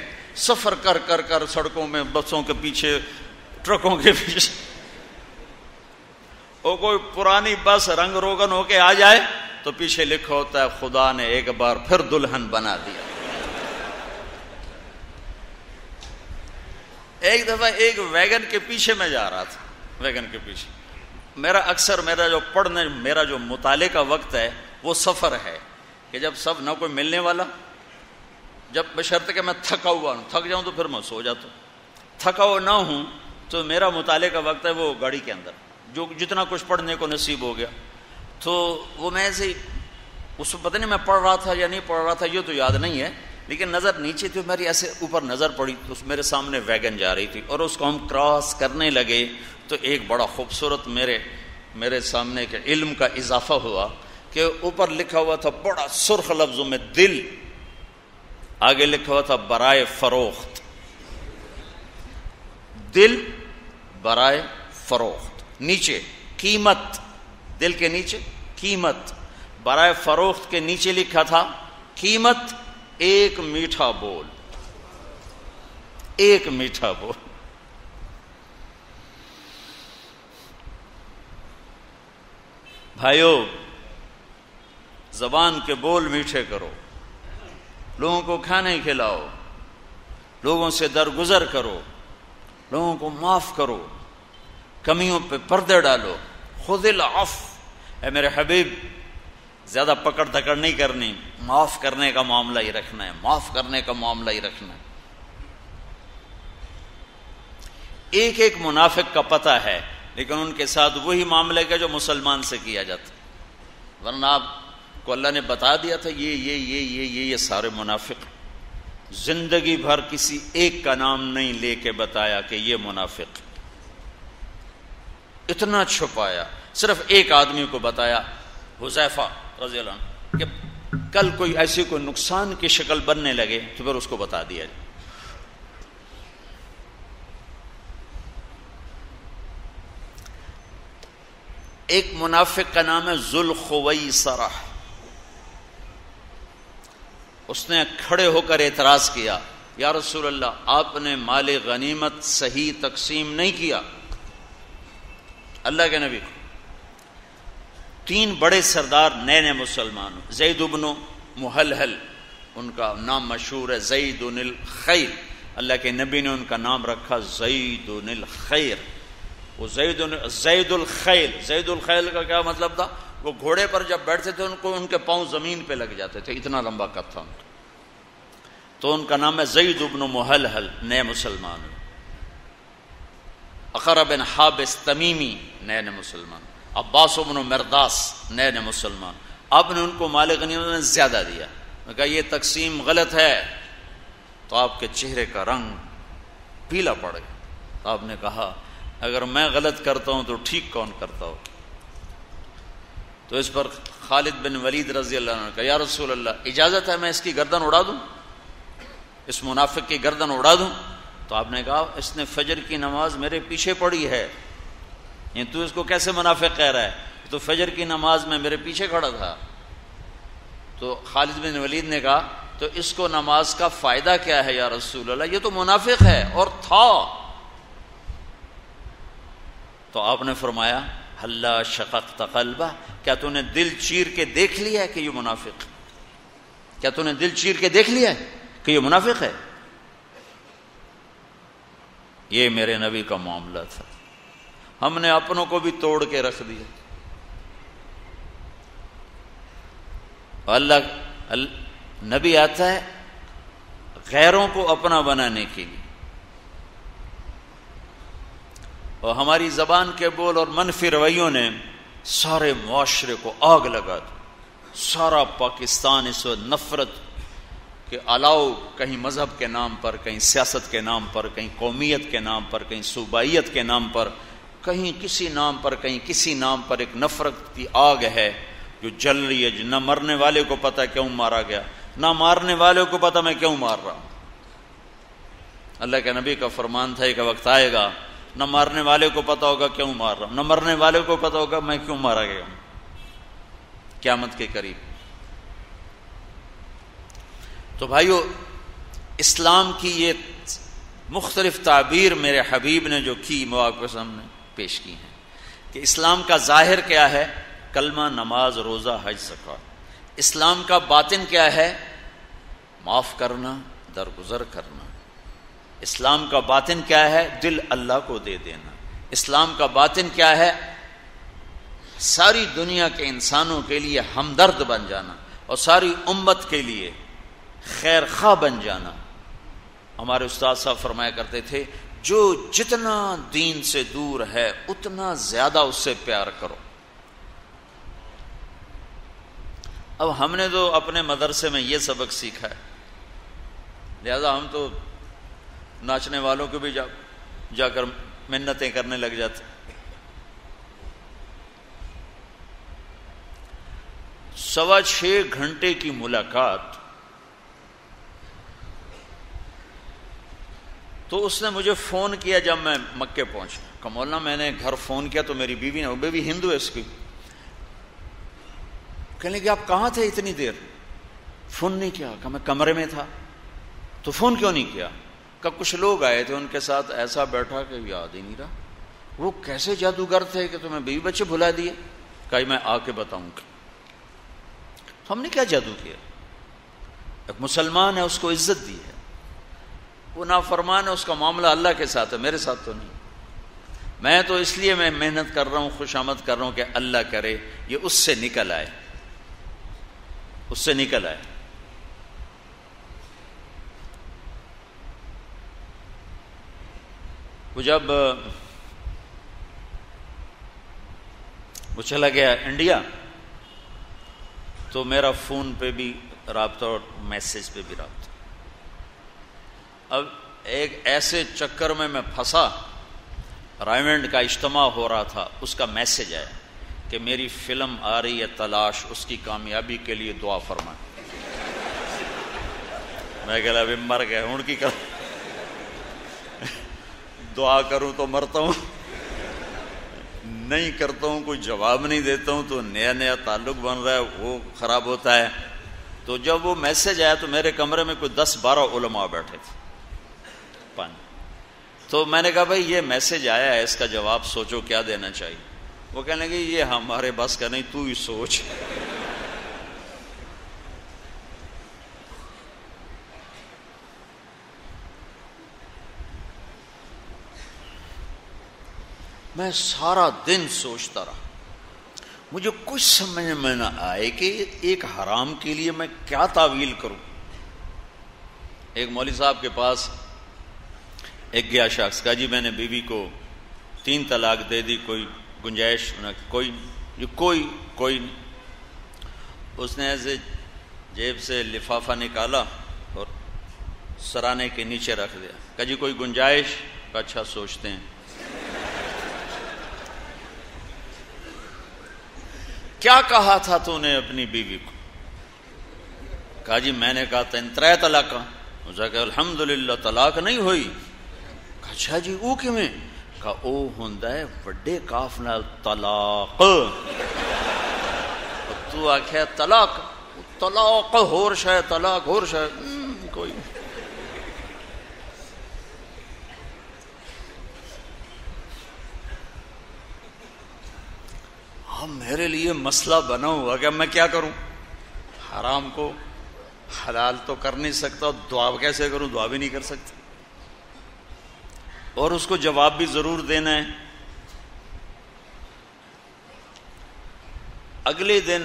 A: سفر کر کر کر سڑکوں میں، بسوں کے پیچھے، ٹرکوں کے پیچھے۔ اور کوئی پرانی بس رنگ روگن ہو کے آ جائے تو پیچھے لکھا ہوتا ہے خدا نے ایک بار پھر دلہن بنا دیا۔ ایک دفعہ ایک ویگن کے پیچھے میں جا رہا تھا، ویگن کے پیچھے میرا جو مطالعے کا وقت ہے وہ سفر ہے، کہ جب سب نہ کوئی ملنے والا، جب بشرط کہ میں تھکا ہوا ہوں، تھک جاؤں تو پھر میں سو جاتا ہوں، تھکا ہوا نہ ہوں تو میرا مطالعے کا وقت ہے وہ گاڑی کے اندر، جو جتنا کچھ پڑھنے کو نصیب ہو گیا۔ تو وہ میں ایسے اس کو پتہ نہیں میں پڑھ رہا تھا یا نہیں پڑھ رہا تھا، یہ تو یاد نہیں ہے، لیکن نظر نیچے تھی، میری ایسے اوپر نظر پڑی تو میرے سامنے ویگن جا رہی تھی، اور اس کو ہم کراس کرنے لگے تو ایک بڑا خوبصورت میرے سامنے کے علم کا اضافہ ہوا کہ اوپر لکھا ہوا تھا بڑا سرخ لفظوں میں دل، آگے لکھا ہوا تھا برائے فروخت، دل برائے فروخت، نیچے قیمت، دل کے نیچے قیمت، برائے فروخت کے نیچے لکھا تھا قیمت ایک میٹھا بول، ایک میٹھا بول۔ بھائیو، زبان کے بول میٹھے کرو، لوگوں کو کھانے کھلاؤ، لوگوں سے درگزر کرو، لوگوں کو معاف کرو، کمیوں پہ پردے ڈالو، خذ العفو۔ اے میرے حبیب، زیادہ پکڑ دھکڑ نہیں کرنی، معاف کرنے کا معاملہ ہی رکھنا ہے، معاف کرنے کا معاملہ ہی رکھنا ہے۔ ایک ایک منافق کا پتہ ہے، لیکن ان کے ساتھ وہی معاملے کا جو مسلمان سے کیا جاتا، ورنہ آپ کو اللہ نے بتا دیا تھا یہ سارے منافق، زندگی بھر کسی ایک کا نام نہیں لے کے بتایا کہ یہ منافق، اتنا چھپایا، صرف ایک آدمی کو بتایا، حذیفہ رضی اللہ عنہ، کہ کل کوئی ایسی کوئی نقصان کی شکل بننے لگے تو پھر اس کو بتا دیا جائے۔ ایک منافق کا نام ہے ذوالخویصرہ، اس نے کھڑے ہو کر اعتراض کیا، یا رسول اللہ آپ نے مال غنیمت صحیح تقسیم نہیں کیا۔ اللہ کے نبی کو 3 بڑے سردار نئے مسلمان، زید بن محلحل، ان کا نام مشہور ہے زید الخیر، اللہ کے نبی نے ان کا نام رکھا زید الخیر۔ وہ زید الخیل، زید الخیل کا کیا مطلب تھا؟ وہ گھوڑے پر جب بیٹھتے تھے ان کے پاؤں زمین پہ لگ جاتے تھے، اتنا لمبا قد تھا ان کا، تو ان کا نام ہے زید بن محلحل، نئے مسلمان۔ اقرع بن حابس تمیمی، نئے مسلمان۔ عباس بن مرداس، نئے مسلمان۔ آپ نے ان کو مال غنیمت میں زیادہ دیا، میں کہا یہ تقسیم غلط ہے، تو آپ کے چہرے کا رنگ پیلا پڑ گیا۔ تو آپ نے کہا اگر میں غلط کرتا ہوں تو ٹھیک کون کرتا ہو؟ تو اس پر خالد بن ولید رضی اللہ عنہ نے کہا یا رسول اللہ اجازت ہے میں اس کی گردن اڑا دوں، اس منافق کی گردن اڑا دوں؟ تو آپ نے کہا اس نے فجر کی نماز میرے پیچھے پڑھی ہے، یہ تو اس کو کیسے منافق کہہ رہا ہے؟ تو فجر کی نماز میں میرے پیچھے کھڑا تھا۔ تو خالد بن ولید نے کہا تو اس کو نماز کا فائدہ کیا ہے یا رسول اللہ؟ یہ تو منافق ہے اور تھا۔ تو آپ نے فرمایا ہلا شققت قلبہ، کیا تو نے دل چیر کے دیکھ لیا ہے کہ یہ منافق ہے؟ کیا تو نے دل چیر کے دیکھ لیا ہے کہ یہ منافق ہے؟ یہ میرے نبی کا معاملہ تھا. ہم نے اپنوں کو بھی توڑ کے رکھ دیا. اللہ نبی آتا ہے غیروں کو اپنا بنانے کے لیے، اور ہماری زبان کے بول اور منفی رویوں نے سارے معاشرے کو آگ لگا دی. سارا پاکستان اس وقت نفرت کہ الاؤ، کہیں مذہب کے نام پر، کہیں سیاست کے نام پر، کہیں قومیت کے نام پر، کہیں صوبائیت کے نام پر، کہیں کسی نام پر، کہیں کسی نام پر ایک نفرت کی آگ ہے جو جل رہی ہے. نہ مرنے والے کو پتہ کیوں مارا گیا، نہ مارنے والے کو پتہ میں کیوں مار رہا ہوں. اللہ کے نبی کا فرمان تھا کہ وقت آئے گا نہ مارنے والے کو پتہ ہوگا کیوں مار رہا ہوں، نہ مرنے والے کو پتہ ہوگا میں کیوں مارا گیا ہوں. قیامت کے قریب. تو بھائیو، اسلام کی یہ مختلف تعبیر میرے حبیب نے جو کی مواقع کے سامنے پیش کی ہیں کہ اسلام کا ظاہر کیا ہے؟ کلمہ، نماز، روزہ، حج، زکوٰۃ. اسلام کا باطن کیا ہے؟ معاف کرنا، درگزر کرنا. اسلام کا باطن کیا ہے؟ دل اللہ کو دے دینا. اسلام کا باطن کیا ہے؟ ساری دنیا کے انسانوں کے لیے ہمدرد بن جانا اور ساری امت کے لیے خیر خواہ بن جانا. ہمارے استاد صاحب فرمایا کرتے تھے جو جتنا دین سے دور ہے اتنا زیادہ اس سے پیار کرو. اب ہم نے تو اپنے مدرسے میں یہ سبق سیکھا ہے، لہذا ہم تو ناچنے والوں کو بھی جا کر منتیں کرنے لگ جاتے. 6.25 گھنٹے کی ملاقات، تو اس نے مجھے فون کیا جب میں مکے پہنچا. کہ مولانا میں نے گھر فون کیا تو میری بیوی نے، وہ بیوی ہندو ہے اس کی، کہنے لگی آپ کہاں تھے اتنی دیر؟ فون نہیں کیا. کہ میں کمرے میں تھا. تو فون کیوں نہیں کیا؟ کہ کچھ لوگ آئے تھے ان کے ساتھ ایسا بیٹھا کہ یاد ہی نہیں رہا. وہ کیسے جادوگر تھے کہ تمہیں بیوی بچے بھلا دیے؟ کہ میں آ کے بتاؤں گا. ہم نے کیا جادو کیا؟ ایک مسلمان ہے، اس کو عزت دی ہے. وہ نافرمان ہے، اس کا معاملہ اللہ کے ساتھ ہے، میرے ساتھ تو نہیں. میں تو اس لیے میں محنت کر رہا ہوں، خوش آمد کر رہا ہوں کہ اللہ کرے یہ اس سے نکل آئے، اس سے نکل آئے. وہ جب وہ چلا گیا انڈیا تو میرا فون پہ بھی رابطہ اور میسج پہ بھی رابطہ. اب ایک ایسے چکر میں پھنسا، رائمنڈ کا اجتماع ہو رہا تھا، اس کا میسج آیا کہ میری فلم آ رہی ہے تلاش، اس کی کامیابی کے لیے دعا فرمائیں. میں کہا ابھی مر گئے ہوں کی کر دعا کروں تو مرتا ہوں، نہیں کرتا ہوں، کوئی جواب نہیں دیتا ہوں تو نیا نیا تعلق بن رہا ہے، وہ خراب ہوتا ہے. تو جب وہ میسج آیا تو میرے کمرے میں کوئی 10-12 علماء بیٹھے تھے. تو میں نے کہا بھائی یہ میسج آیا ہے، اس کا جواب سوچو کیا دینا چاہیے. وہ کہنے لگے یہ ہمارے بس کا نہیں، تو ہی سوچ. میں سارا دن سوچتا رہا، مجھے کچھ سمجھ میں نہ آئے کہ ایک حرام کے لیے میں کیا تعویل کروں. ایک مولوی صاحب کے پاس ایک گیا شخص، کہا جی میں نے بیوی کو 3 طلاق دے دی، کوئی گنجائش کوئی. اس نے ایسے جیب سے لفافہ نکالا اور سرانے کے نیچے رکھ دیا. کہا جی کوئی گنجائش؟ کہا اچھا سوچتے ہیں. کیا کہا تھا تو نے اپنی بیوی کو؟ کہا جی میں نے کہا 3 طلاق. اسے کہا الحمدللہ طلاق نہیں ہوئی. کہا اچھا جی او کیویں؟ کہا او ہوندا ہے وڈے کاف نال طلاق. تو آکھیا طلاق ہور شے، طلاق ہور شے کوئی. اب میرے لیے مسئلہ بنا ہوا کہ اب میں کیا کروں، حرام کو حلال تو کر نہیں سکتا، دعا کیسے کروں، دعا بھی نہیں کر سکتا، اور اس کو جواب بھی ضرور دینا ہے۔ اگلے دن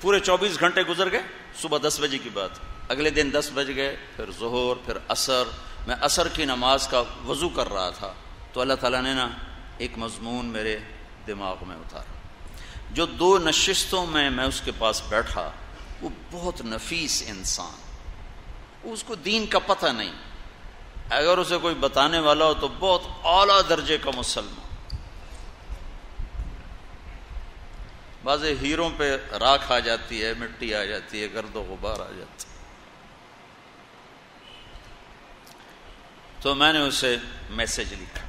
A: پورے 24 گھنٹے گزر گئے، صبح 10 بجے کی بات، اگلے دن 10 بج گئے، پھر ظہر، پھر عصر، میں عصر کی نماز کا وضو کر رہا تھا تو اللہ تعالیٰ نے ایک مضمون میرے دماغ میں اتارا۔ جو 2 نشستوں میں اس کے پاس بیٹھا، وہ بہت نفیس انسان، اس کو دین کا پتہ نہیں، اگر اسے کوئی بتانے والا ہو تو بہت اعلیٰ درجے کا مسلمان، بعض ہیروں پہ راکھ آ جاتی ہے، مٹی آ جاتی ہے، گرد و غبار آ جاتا ہے۔ تو میں نے اسے میسج لکھا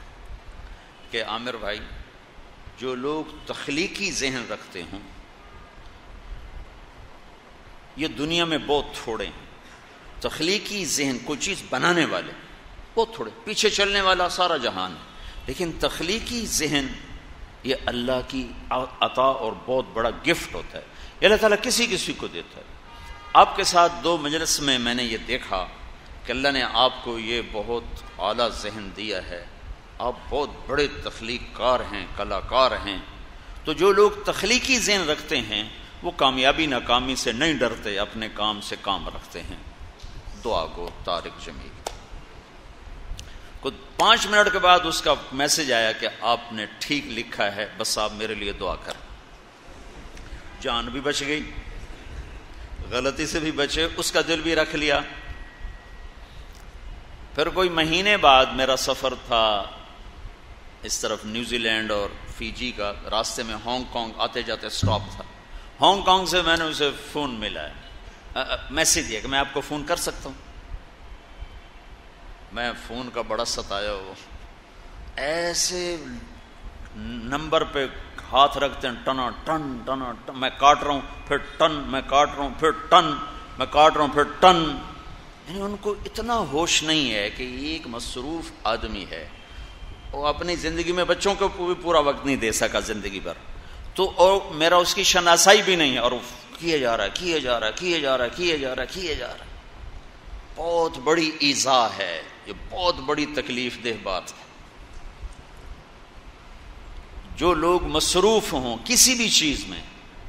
A: کہ عامر بھائی، جو لوگ تخلیقی ذہن رکھتے ہوں یہ دنیا میں بہت تھوڑے ہیں، تخلیقی ذہن، کوئی چیز بنانے والے بہت تھوڑے، پیچھے چلنے والا سارا جہان ہے، لیکن تخلیقی ذہن یہ اللہ کی عطا اور بہت بڑا گفٹ ہوتا ہے، یہ اللہ تعالیٰ کسی کسی کو دیتا ہے۔ آپ کے ساتھ 2 مجلس میں نے یہ دیکھا کہ اللہ نے آپ کو یہ بہت اعلیٰ ذہن دیا ہے، آپ بہت بڑے تخلیق کار ہیں، کلاکار ہیں۔ تو جو لوگ تخلیقی ذہن رکھتے ہیں وہ کامیابی ناکامی سے نہیں ڈرتے، اپنے کام سے کام رکھتے ہیں۔ دعا گو طارق جمیل۔ 5 منٹ کے بعد اس کا میسج آیا کہ آپ نے ٹھیک لکھا ہے، بس آپ میرے لیے دعا کریں۔ جان بھی بچ گئی، غلطی سے بھی بچے، اس کا دل بھی رکھ لیا۔ پھر کوئی مہینے بعد میرا سفر تھا اس طرف نیوزی لینڈ اور فیجی کا، راستے میں ہانگ کانگ آتے جاتے سٹاپ تھا، ہانگ کانگ سے میں نے اسے فون ملا ہے، میسج دیا کہ میں آپ کو فون کر سکتا ہوں۔ میں فون کا بڑا ستایا ہو، ایسے نمبر پہ ہاتھ رکھتے ہیں، ٹنا ٹن ٹنا ٹن، میں کاٹ رہا ہوں پھر ٹن، میں کاٹ رہا ہوں پھر ٹن، میں کاٹ رہا ہوں پھر ٹن، یعنی ان کو اتنا ہوش نہیں ہے کہ ایک مصروف آدمی ہے، وہ اپنی زندگی میں بچوں کو بھی پورا وقت نہیں دے سکا زندگی بھر، تو اور میرا اس کی شناسائی بھی نہیں ہے، اور کیے جا رہا ہے کیے جا رہا ہے کیے جا رہا ہے کیے جا رہا ہے کیے جا رہا ہے۔ بہت بڑی ایذا ہے یہ، بہت بڑی تکلیف دہ بات ہے۔ جو لوگ مصروف ہوں کسی بھی چیز میں،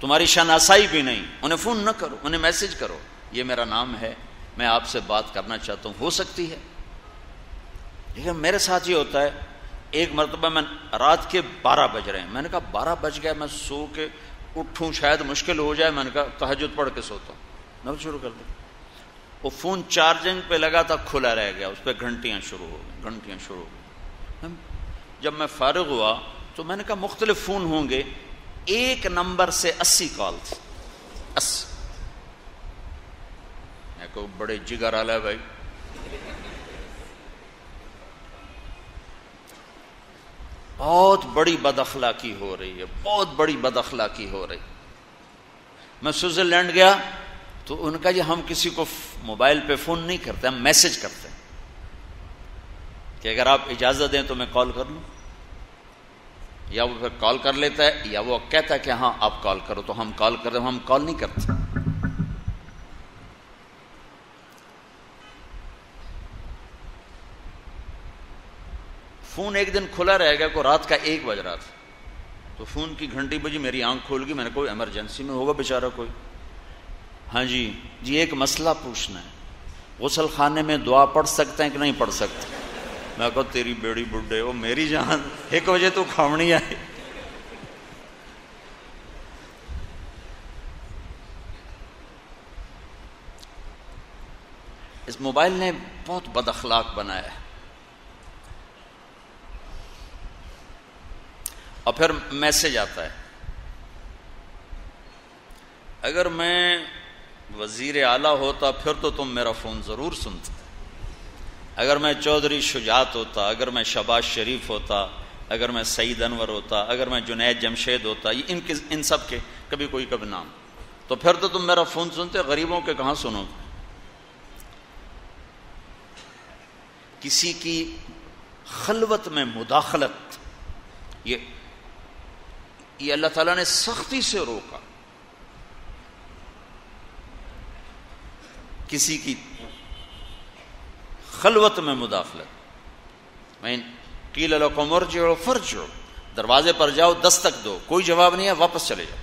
A: تمہاری شناسائی بھی نہیں، انہیں فون نہ کرو، انہیں میسج کرو، یہ میرا نام ہے، میں آپ سے بات کرنا چاہتا ہوں، ہو سکتی ہے۔ لیکن میرے ساتھ یہ ہوتا ہے، ایک مرتبہ میں رات کے 12 بج رہے ہیں، میں نے کہا 12 بج گیا، میں سو کے اٹھوں شاید مشکل ہو جائے، میں نے کہا تہجد پڑھ کے سوتا ہوں، میں شروع کر دوں۔ وہ فون چارجنگ پہ لگا تھا، کھلا رہ گیا، اس پہ گھنٹیاں شروع ہو گئی، گھنٹیاں شروع ہو گئی۔ جب میں فارغ ہوا تو میں نے کہا مختلف فون ہوں گے، ایک نمبر سے 80 کال تھی، 80۔ میں کو بڑے جگر والا ہے بھائی، بہت بڑی بد اخلاقی ہو رہی ہے، بہت بڑی بد اخلاقی ہو رہی۔ میں سوئٹزرلینڈ گیا تو ان کا ہم کسی کو موبائل پہ فون نہیں کرتے، ہم میسج کرتے ہیں کہ اگر آپ اجازت دیں تو میں کال کر لوں، یا وہ پھر کال کر لیتا ہے یا وہ کہتا ہے کہ ہاں آپ کال کرو، تو ہم کال کرتے ہیں، ہم کال نہیں کرتے۔ فون ایک دن کھلا رہ گیا، کو رات کا 1 بج رہا تھا، تو فون کی گھنٹی بجی، میری آنکھ کھول گئی، میں نے کوئی ایمرجنسی میں ہوگا بیچارہ کوئی، ہاں جی ایک مسئلہ پوچھنا ہے، غسل خانے میں دعا پڑھ سکتے ہیں کہ نہیں پڑھ سکتے؟ میں کہا تیری بیڑی بڈھے، وہ میری جان 1 بجے تو کھاونی آئی۔ اس موبائل نے بہت بد اخلاق بنایا ہے۔ اور پھر میسج آتا ہے، اگر میں وزیر اعلیٰ ہوتا پھر تو تم میرا فون ضرور سنتے، اگر میں چودھری شجاعت ہوتا، اگر میں شہباز شریف ہوتا، اگر میں سعید انور ہوتا، اگر میں جنید جمشید ہوتا، ان سب کے کبھی کوئی کبھی نام، تو پھر تو تم میرا فون سنتے، غریبوں کے کہاں سنو گے؟ کسی کی خلوت میں مداخلت، یہ اللہ تعالیٰ نے سختی سے روکا. کسی کی خلوت میں مداخلت. میں قیل لکم ارجعوا فارجعوا، دروازے پر جاؤ دستک دو، کوئی جواب نہیں ہے واپس چلے جاؤ.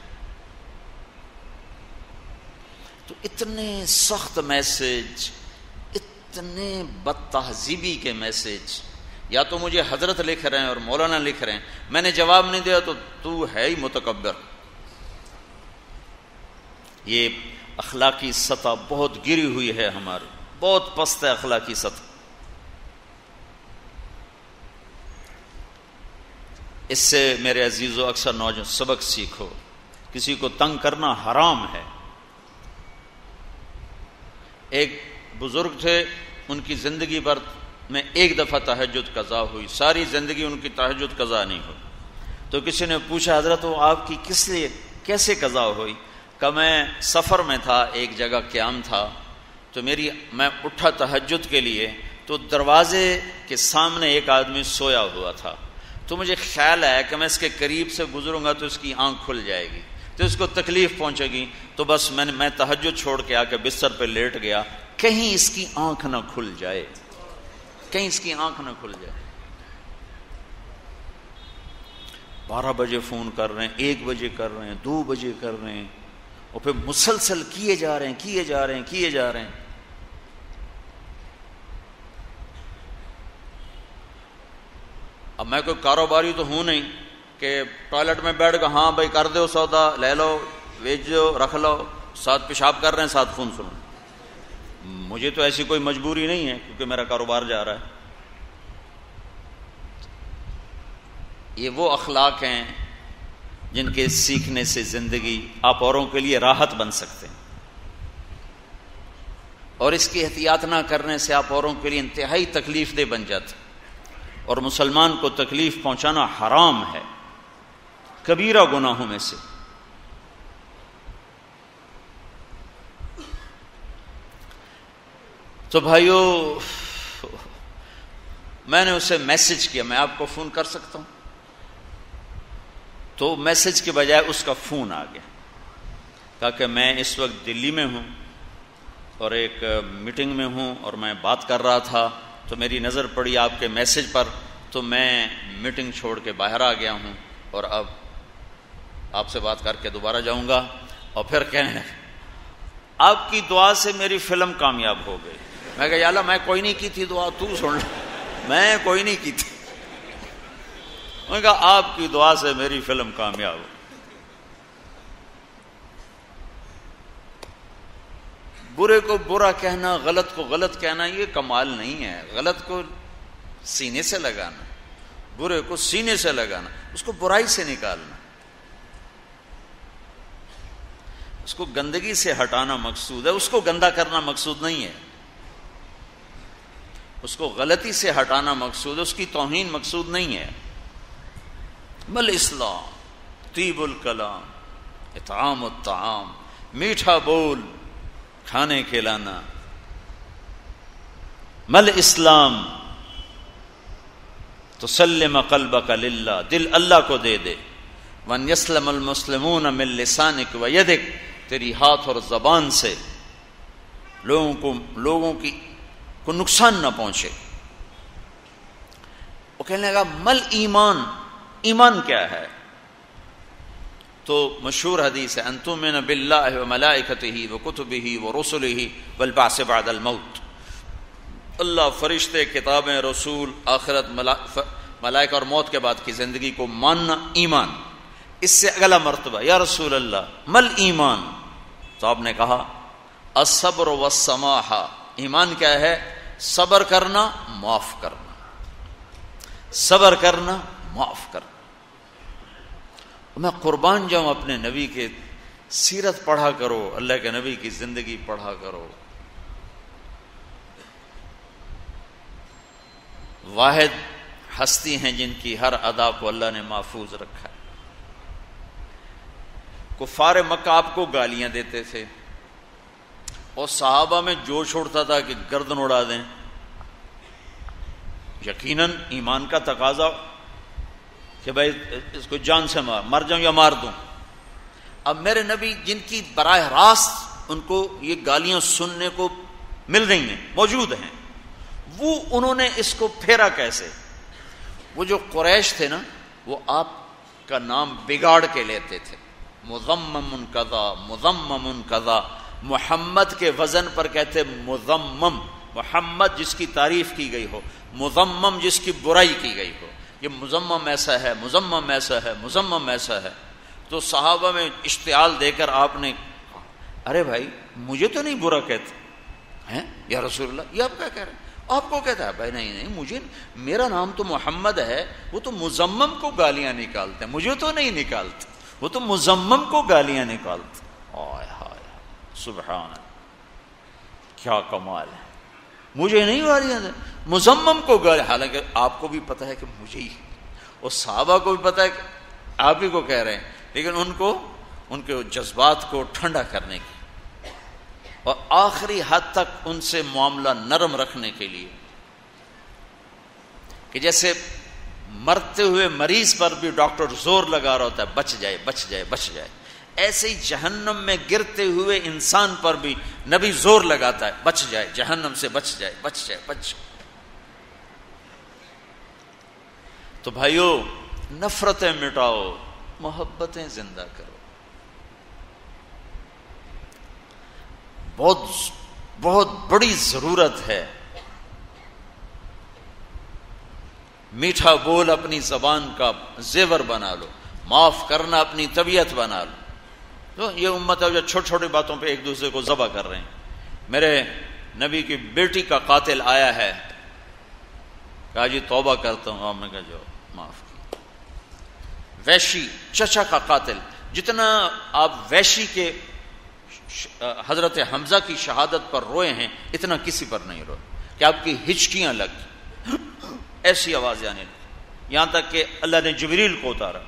A: تو اتنے سخت میسج، اتنے بد تہذیبی کے میسج، یا تو مجھے حضرت لکھ رہے ہیں اور مولانا لکھ رہے ہیں، میں نے جواب نہیں دیا تو ہے ہی متکبر. یہ اخلاقی سطح بہت گری ہوئی ہے ہماری، بہت پست ہے اخلاقی سطح. اس سے میرے عزیزو اکثر نوجوان سبق سیکھو. کسی کو تنگ کرنا حرام ہے. ایک بزرگ تھے، ان کی زندگی بھر میں ایک دفعہ تہجد قضا ہوئی، ساری زندگی ان کی تہجد قضا نہیں ہوئی. تو کسی نے پوچھا حضرت وہ آپ کی کس لیے کیسے قضا ہوئی؟ کہ میں سفر میں تھا، ایک جگہ قیام تھا، تو میں اٹھا تہجد کے لیے، تو دروازے کے سامنے ایک آدمی سویا ہوا تھا، تو مجھے خیال آیا کہ میں اس کے قریب سے گزروں گا تو اس کی آنکھ کھل جائے گی، تو اس کو تکلیف پہنچے گی. تو بس میں تہجد چھوڑ کے آ کے بستر پہ لیٹ گیا، کہیں اس کی آنکھ نہ کھل جائے، کہیں اس کی آنکھ نہ کھل جائے. 12 بجے فون کر رہے ہیں، 1 بجے کر رہے ہیں، 2 بجے کر رہے ہیں، اور پھر مسلسل کیے جا رہے ہیں. اب میں کوئی کاروباری تو ہوں نہیں کہ ٹوائلٹ میں بیٹھ کے ہاں بھائی کر دو سودا، لے لو، بیچ دو، رکھ لو، ساتھ پیشاب کر رہے ہیں ساتھ فون سنو. مجھے تو ایسی کوئی مجبوری نہیں ہے کیونکہ میرا کاروبار جا رہا ہے. یہ وہ اخلاق ہیں جن کے سیکھنے سے زندگی آپ اوروں کے لیے راحت بن سکتے ہیں، اور اس کی احتیاط نہ کرنے سے آپ اوروں کے لیے انتہائی تکلیف دہ بن جاتے ہیں. اور مسلمان کو تکلیف پہنچانا حرام ہے، کبیرہ گناہوں میں سے. تو بھائیو، میں نے اسے میسج کیا، میں آپ کو فون کر سکتا ہوں؟ تو میسج کے بجائے اس کا فون آ گیا. کہا کہ میں اس وقت دلی میں ہوں اور ایک میٹنگ میں ہوں اور میں بات کر رہا تھا، تو میری نظر پڑی آپ کے میسج پر، تو میں میٹنگ چھوڑ کے باہر آ گیا ہوں اور اب آپ سے بات کر کے دوبارہ جاؤں گا. اور پھر کہنے لگے آپ کی دعا سے میری فلم کامیاب ہو گئی. میں کہا یا اللہ میں کوئی نہیں کی تھی دعا، تو سن لے، میں کوئی نہیں کی تھی. میں نے کہا آپ کی دعا سے میری فلم کامیاب ہو. برے کو برا کہنا، غلط کو غلط کہنا یہ کمال نہیں ہے. غلط کو سینے سے لگانا، برے کو سینے سے لگانا، اس کو برائی سے نکالنا، اس کو گندگی سے ہٹانا مقصود ہے، اس کو گندا کرنا مقصود نہیں ہے. اس کو غلطی سے ہٹانا مقصود ہے، اس کی توہین مقصود نہیں ہے. بل اسلام طیب الکلام اطعام الطعام، میٹھا بول کھانے کھلانا. مل اسلام تسلم قلبک للہ، دل اللہ کو دے دے. وان یسلم المسلمون من لسانک ویدک، تیری ہاتھ اور زبان سے لوگوں کو نقصان نہ پہنچے. وہ کہنے لگا مل ایمان، ایمان کیا ہے؟ تو مشہور حدیث ہے ان تؤمن باللہ وملائکتہ وکتبہ ورسلہ والبعث بعد الموت. اللہ، فرشتے، کتابیں، رسول، آخرت، ملائکہ اور موت کے بعد کی زندگی کو ماننا ایمان. اس سے اگلا مرتبہ یا رسول اللہ مل ایمان؟ تو آپ نے کہا الصبر والسماحہ. ایمان کیا ہے؟ صبر کرنا، معاف کرنا، صبر کرنا، معاف کرنا. میں قربان جاؤں اپنے نبی کے سیرت پڑھا کرو، اللہ کے نبی کی زندگی پڑھا کرو. واحد ہستی ہیں جن کی ہر ادا کو اللہ نے محفوظ رکھا ہے. کفار مکہ آپ کو گالیاں دیتے تھے اور صحابہ میں جوش اڑتا تھا کہ گردن اڑا دیں. یقیناً ایمان کا تقاضا کہ بھائی اس کو جان سے مر جاؤں یا مار دوں. اب میرے نبی جن کی براہ راست ان کو یہ گالیاں سننے کو مل رہی ہیں، موجود ہیں، وہ انہوں نے اس کو پھیرا کیسے؟ وہ جو قریش تھے نا، وہ آپ کا نام بگاڑ کے لیتے تھے، مذمم کذا مذمم کذا. محمد کے وزن پر کہتے مذمم، محمد جس کی تعریف کی گئی ہو، مذمم جس کی برائی کی گئی ہو. یہ مذمم ایسا ہے، مذمم ایسا ہے، مذمم ایسا ہے. تو صحابہ میں اشتعال دے کر آپ نے کہا ارے بھائی مجھے تو نہیں برا کہتے ہیں یا رسول اللہ، یہ آپ کیا کہہ رہے ہیں؟ آپ کو کہتا ہے بھائی نہیں مجھے، میرا نام تو محمد ہے، وہ تو مذمم کو گالیاں نکالتے ہیں، مجھے تو نہیں نکالتے، وہ تو مذمم کو گالیاں نکالتے. آئے ہائے سبحان اللہ، کیا کمال ہے، مجھے نہیں گالیاں دیں، مذمم کو گالیاں. حالانکہ آپ کو بھی پتہ ہے کہ مجھے ہی، اور صحابہ کو بھی پتہ ہے کہ آپ ہی کو کہہ رہے ہیں، لیکن ان کے جذبات کو ٹھنڈا کرنے کی اور آخری حد تک ان سے معاملہ نرم رکھنے کے لیے کہ جیسے مرتے ہوئے مریض پر بھی ڈاکٹر زور لگا رہا ہوتا ہے بچ جائے بچ جائے بچ جائے، ایسے ہی جہنم میں گرتے ہوئے انسان پر بھی نبی زور لگاتا ہے بچ جائے، جہنم سے بچ جائے بچ جائے بچ جائے. تو بھائیو نفرتیں مٹاؤ، محبتیں زندہ کرو. بہت بہت بڑی ضرورت ہے. میٹھا بول اپنی زبان کا زیور بنا لو، معاف کرنا اپنی طبیعت بنا لو. تو یہ امت ہے جو چھوٹی چھوٹی باتوں پہ ایک دوسرے کو ذبح کر رہے ہیں. میرے نبی کی بیٹی کا قاتل آیا ہے، کہا جی توبہ کرتا ہوں. آپ نے کہا جو معاف کیا. ویشی چچا کا قاتل، جتنا آپ ویشی کے حضرت حمزہ کی شہادت پر روئے ہیں اتنا کسی پر نہیں روئے کہ آپ کی ہچکیاں لگ ایسی آوازیں آنے لگی، یہاں تک کہ اللہ نے جبریل کو اتارا.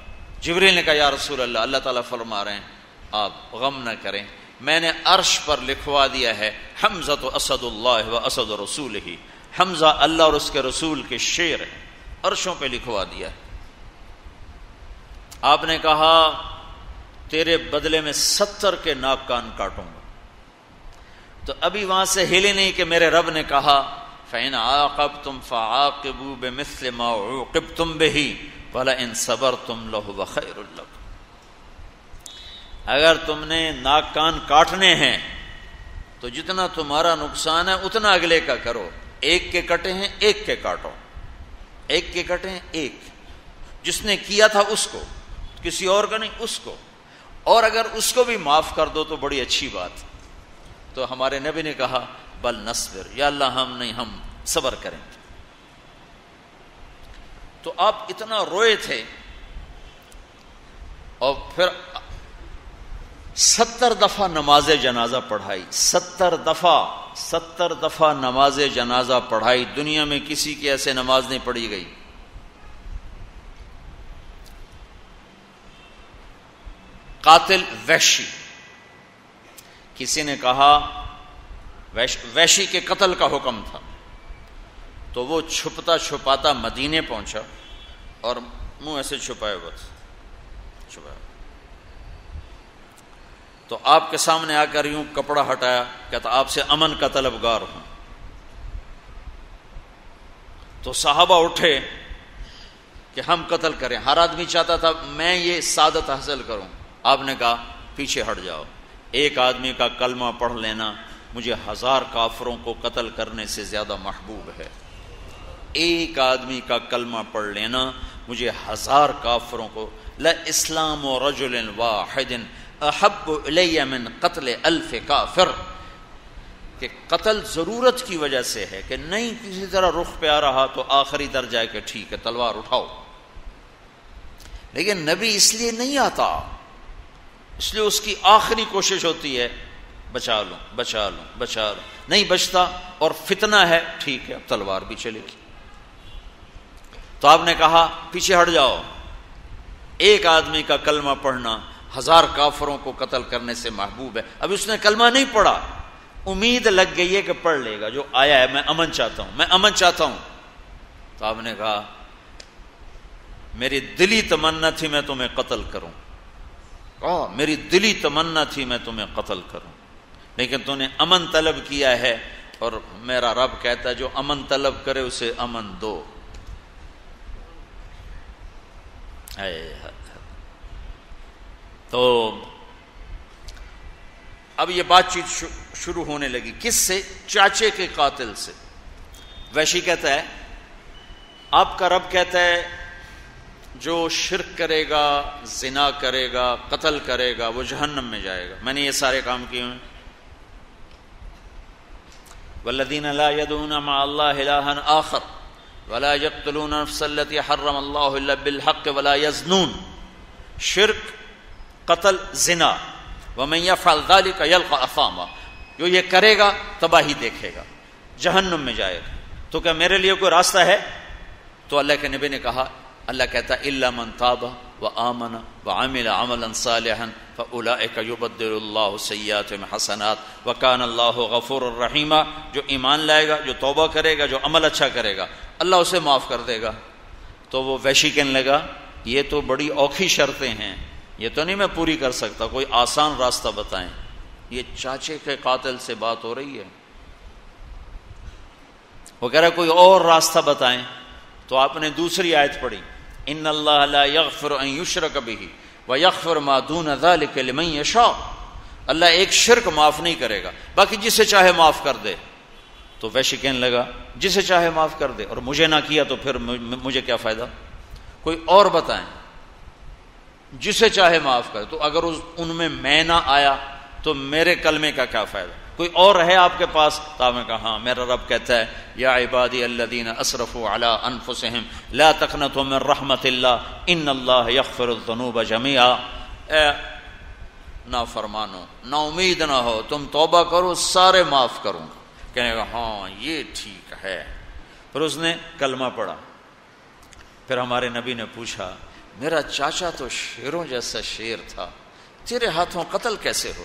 A: جبریل نے کہا یا رسول اللہ، اللہ تعالیٰ فرما رہے ہیں آپ غم نہ کریں، میں نے عرش پر لکھوا دیا ہے حمزہ تو اسد اللہ و اسد رسول ہی، حمزہ اللہ اور اس کے رسول کے شیر ہیں، عرشوں پہ لکھوا دیا ہے. آپ نے کہا تیرے بدلے میں 70 کے ناک کان کاٹوں گا. تو ابھی وہاں سے ہلے نہیں کہ میرے رب نے کہا فَإِنْ عَاقَبْتُمْ فَعَاقِبُوا بِمِثْلِ مَا عُوقِبْتُمْ بِهِ وَلَئِنْ صَبَرْتُمْ لَهُوَ خَيْرٌ لَكُمْ. اگر تم نے ناک کان کاٹنے ہیں تو جتنا تمہارا نقصان ہے اتنا اگلے کا کرو. ایک کے کٹے ہیں ایک کے کاٹو، ایک کے کٹے ہیں ایک، جس نے کیا تھا اس کو، کسی اور کا نہیں، اس کو. اور اگر اس کو بھی معاف کر دو تو بڑی اچھی بات. تو ہمارے نبی نے کہا بل نصبر، یا اللہ ہم نہیں، ہم صبر کریں. تو آپ اتنا روئے تھے اور پھر 70 دفعہ نماز جنازہ پڑھائی، 70 دفعہ نماز جنازہ پڑھائی. دنیا میں کسی کی ایسے نماز نہیں پڑھی گئی. قاتل وحشی، کسی نے کہا وحشی کے قتل کا حکم تھا، تو وہ چھپتا چھپاتا مدینے پہنچا اور منہ ایسے چھپائے ہوا تھا، چھپایا. تو آپ کے سامنے آ کر یوں کپڑا ہٹایا، کہتا آپ سے امن کا طلبگار ہوں. تو صحابہ اٹھے کہ ہم قتل کریں. ہر آدمی چاہتا تھا میں یہ سعادت حاصل کروں. آپ نے کہا پیچھے ہٹ جاؤ، ایک آدمی کا کلمہ پڑھ لینا مجھے 1000 کافروں کو قتل کرنے سے زیادہ محبوب ہے. ایک آدمی کا کلمہ پڑھ لینا مجھے 1000 کافروں کو، لاسلام رجل واحد احب الی من قتل 1000 کافر. کہ قتل ضرورت کی وجہ سے ہے کہ نہیں کسی طرح رخ پہ آ رہا تو آخری درجہ ہے کہ ٹھیک ہے تلوار اٹھاؤ. لیکن نبی اس لیے نہیں آتا، اس لیے اس کی آخری کوشش ہوتی ہے بچا لوں بچا لوں بچا لوں. نہیں بچتا اور فتنہ ہے، ٹھیک ہے اب تلوار بھی چلے گی. تو آپ نے کہا پیچھے ہٹ جاؤ، ایک آدمی کا کلمہ پڑھنا 1000 کافروں کو قتل کرنے سے محبوب ہے. اب اس نے کلمہ نہیں پڑھا، امید لگ گئی ہے کہ پڑھ لے گا، جو آیا ہے میں امن چاہتا ہوں، میں امن چاہتا ہوں. تو آپ نے کہا میری دلی تمنا تھی میں تمہیں قتل کروں، میری دلی تمنا تھی میں تمہیں قتل کروں، لیکن تو نے امن طلب کیا ہے، اور میرا رب کہتا ہے جو امن طلب کرے اسے امن دو۔ تو اب یہ بات چیت شروع ہونے لگی، کس سے؟ چاچے کے قاتل سے۔ وحشی کہتا ہے آپ کا رب کہتا ہے جو شرک کرے گا، زنا کرے گا، قتل کرے گا، وہ جہنم میں جائے گا۔ میں نے یہ سارے کام کیے ہیں۔ والذین لا يدعون مع اللہ الہا آخر ولا يقتلون النفس التي حرم اللہ الا بالحق ولا يزنون، شرک، قتل، زنا، ومن يفعل ذلك يلقى اثاما، جو یہ کرے گا تباہی دیکھے گا، جہنم میں جائے گا۔ تو کیا میرے لیے کوئی راستہ ہے؟ تو اللہ کے نبی نے کہا، اللہ کہتا الا من تاب وآمن وعمل عملا صالحا فاولئک یبدل اللہ سیئاتہم حسنات وکان اللہ غفور الرحیم، جو ایمان لائے گا، جو توبہ کرے گا، جو عمل اچھا کرے گا، اللہ اسے معاف کر دے گا۔ تو وہ وحشی کہنے لگا یہ تو بڑی اوکھی شرطیں ہیں، یہ تو نہیں میں پوری کر سکتا، کوئی آسان راستہ بتائیں۔ یہ چاچے کے قاتل سے بات ہو رہی ہے، وہ کہہ رہا کوئی اور راستہ بتائیں۔ تو آپ نے دوسری آیت پڑھی، ان اللہ لا یغفر ان یشرک بہ ویغفر ما دون ذلک لمن یشاء، اللہ ایک شرک معاف نہیں کرے گا، باقی جسے چاہے معاف کر دے۔ تو ویسے کہنے لگا جسے چاہے معاف کر دے، اور مجھے نہ کیا تو پھر مجھے کیا فائدہ؟ کوئی اور بتائیں، جسے چاہے معاف کر۔ تو اگر ان میں نہ آیا تو میرے کلمے کا کیا فائدہ؟ کوئی اور ہے آپ کے پاس؟ تو آپ نے کہا ہاں، میرا رب کہتا ہے یا عبادی الذین اسرفوا علی انفسہم لا تقنطوا من رحمت اللہ ان اللہ یغفر الذنوب جميعا، اے نافرمانو نا امید نہ ہو، تم توبہ کرو، سارے معاف کروں گا۔ کہنے کا ہاں یہ ٹھیک ہے۔ پھر اس نے کلمہ پڑھا۔ پھر ہمارے نبی نے پوچھا میرا چاچا تو شیروں جیسا شیر تھا، تیرے ہاتھوں قتل کیسے ہو؟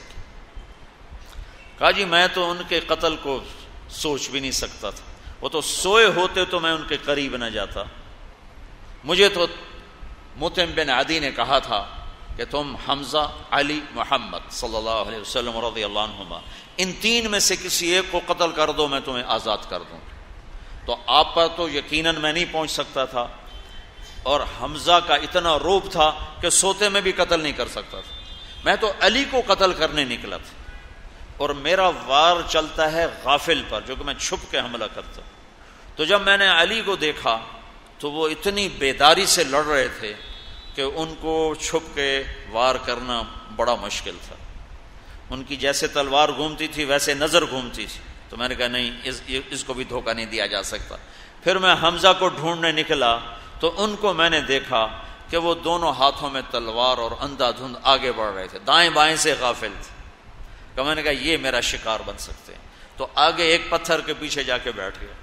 A: کہا جی میں تو ان کے قتل کو سوچ بھی نہیں سکتا تھا، وہ تو سوئے ہوتے تو میں ان کے قریب نہ جاتا۔ مجھے تو مطعم بن عدی نے کہا تھا کہ تم حمزہ، علی، محمد صلی اللہ علیہ وسلم رضی اللہ عنہما، ان تین میں سے کسی ایک کو قتل کر دو میں تمہیں آزاد کر دوں۔ تو آپ پر تو یقیناً میں نہیں پہنچ سکتا تھا، اور حمزہ کا اتنا روب تھا کہ سوتے میں بھی قتل نہیں کر سکتا تھا۔ میں تو علی کو قتل کرنے نکلا تھا، اور میرا وار چلتا ہے غافل پر، جو کہ میں چھپ کے حملہ کرتا ہوں۔ تو جب میں نے علی کو دیکھا تو وہ اتنی بیداری سے لڑ رہے تھے کہ ان کو چھپ کے وار کرنا بڑا مشکل تھا۔ ان کی جیسے تلوار گھومتی تھی ویسے نظر گھومتی تھی، تو میں نے کہا نہیں اس کو بھی دھوکہ نہیں دیا جا سکتا۔ پھر میں حمزہ کو ڈھونڈنے نکلا تو ان کو میں نے دیکھا کہ وہ دونوں ہاتھوں میں تلوار اور اندھا دھند آگے بڑھ رہے تھے، دائیں بائیں سے غافل تھے۔ کہ میں نے کہا یہ میرا شکار بن سکتے ہیں، تو آگے ایک پتھر کے پیچھے جا کے بیٹھ گیا۔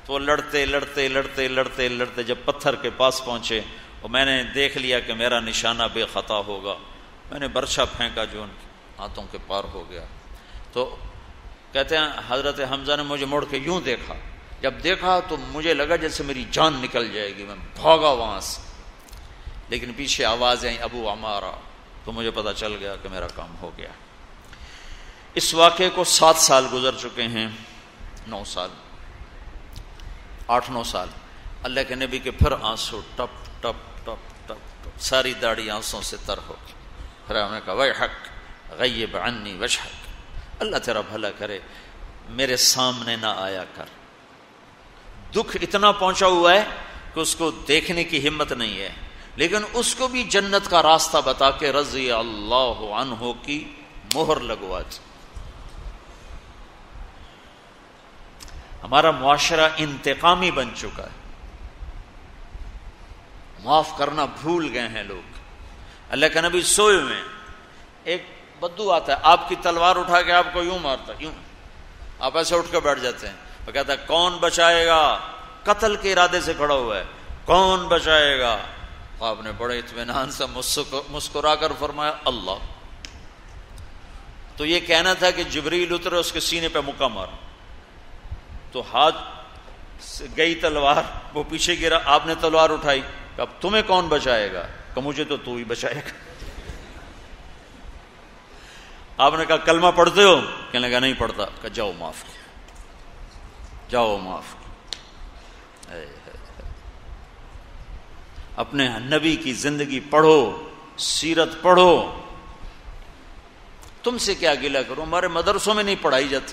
A: تو وہ لڑتے لڑتے لڑتے لڑتے لڑتے جب پتھر کے پاس پہنچے اور میں نے دیکھ لیا کہ میرا نشانہ بے خطا ہوگا، میں نے برچھا پھینکا جو ان کے ہاتھوں کے پار ہو گیا۔ تو کہتے ہیں حضرت حمزہ نے مجھے مڑ کے یوں دیکھا، جب دیکھا تو مجھے لگا جیسے میری جان نکل جائے گی، میں بھاگا وہاں سے، لیکن پیچھے آواز آئی ابو عمارہ، تو مجھے پتا چل گیا کہ میرا کام ہو گیا۔ اس واقعے کو 7 سال گزر چکے ہیں، 9 سال، 8-9 سال۔ اللہ کے نبی کے پھر آنسو ٹپ ٹپ ٹپ ٹپ ٹپ، ساری داڑھی آنسوں سے تر ہو گئی۔ پھر ہم نے کہا ویحک غیب عنی وجہک، اللہ تیرا بھلا کرے میرے سامنے نہ آیا کر۔ دکھ اتنا پہنچا ہوا ہے کہ اس کو دیکھنے کی ہمت نہیں ہے، لیکن اس کو بھی جنت کا راستہ بتا کے رضی اللہ عنہ کی مہر لگوا دی۔ ہمارا معاشرہ انتقامی بن چکا ہے، معاف کرنا بھول گئے ہیں لوگ۔ اللہ کا نبی سوئے میں ایک بدو آتا ہے، آپ کی تلوار اٹھا کے آپ کو یوں مارتا ہے، یوں آپ ایسے اٹھ کے بیٹھ جاتے ہیں، وہ کہتا ہے کون بچائے گا؟ قتل کے ارادے سے کھڑا ہوا ہے، کون بچائے گا؟ آپ نے بڑے اطمینان سے مسکرا کر فرمایا اللہ۔ تو یہ کہنا تھا کہ جبریل اترے اس کے سینے پہ مکہ مارا، تو ہاتھ سے گئی تلوار، وہ پیچھے گرا، آپ نے تلوار اٹھائی، کہ اب تمہیں کون بچائے گا؟ کہ مجھے تو تو ہی بچائے گا۔ آپ نے کہا کلمہ پڑھتے ہو؟ کہنے لگا نہیں پڑھتا۔ کہ جاؤ معاف کیا، جاؤ معاف کیا۔ اپنے نبی کی زندگی پڑھو، سیرت پڑھو۔ تم سے کیا گلہ کرو، ہمارے مدرسوں میں نہیں پڑھائی جاتی،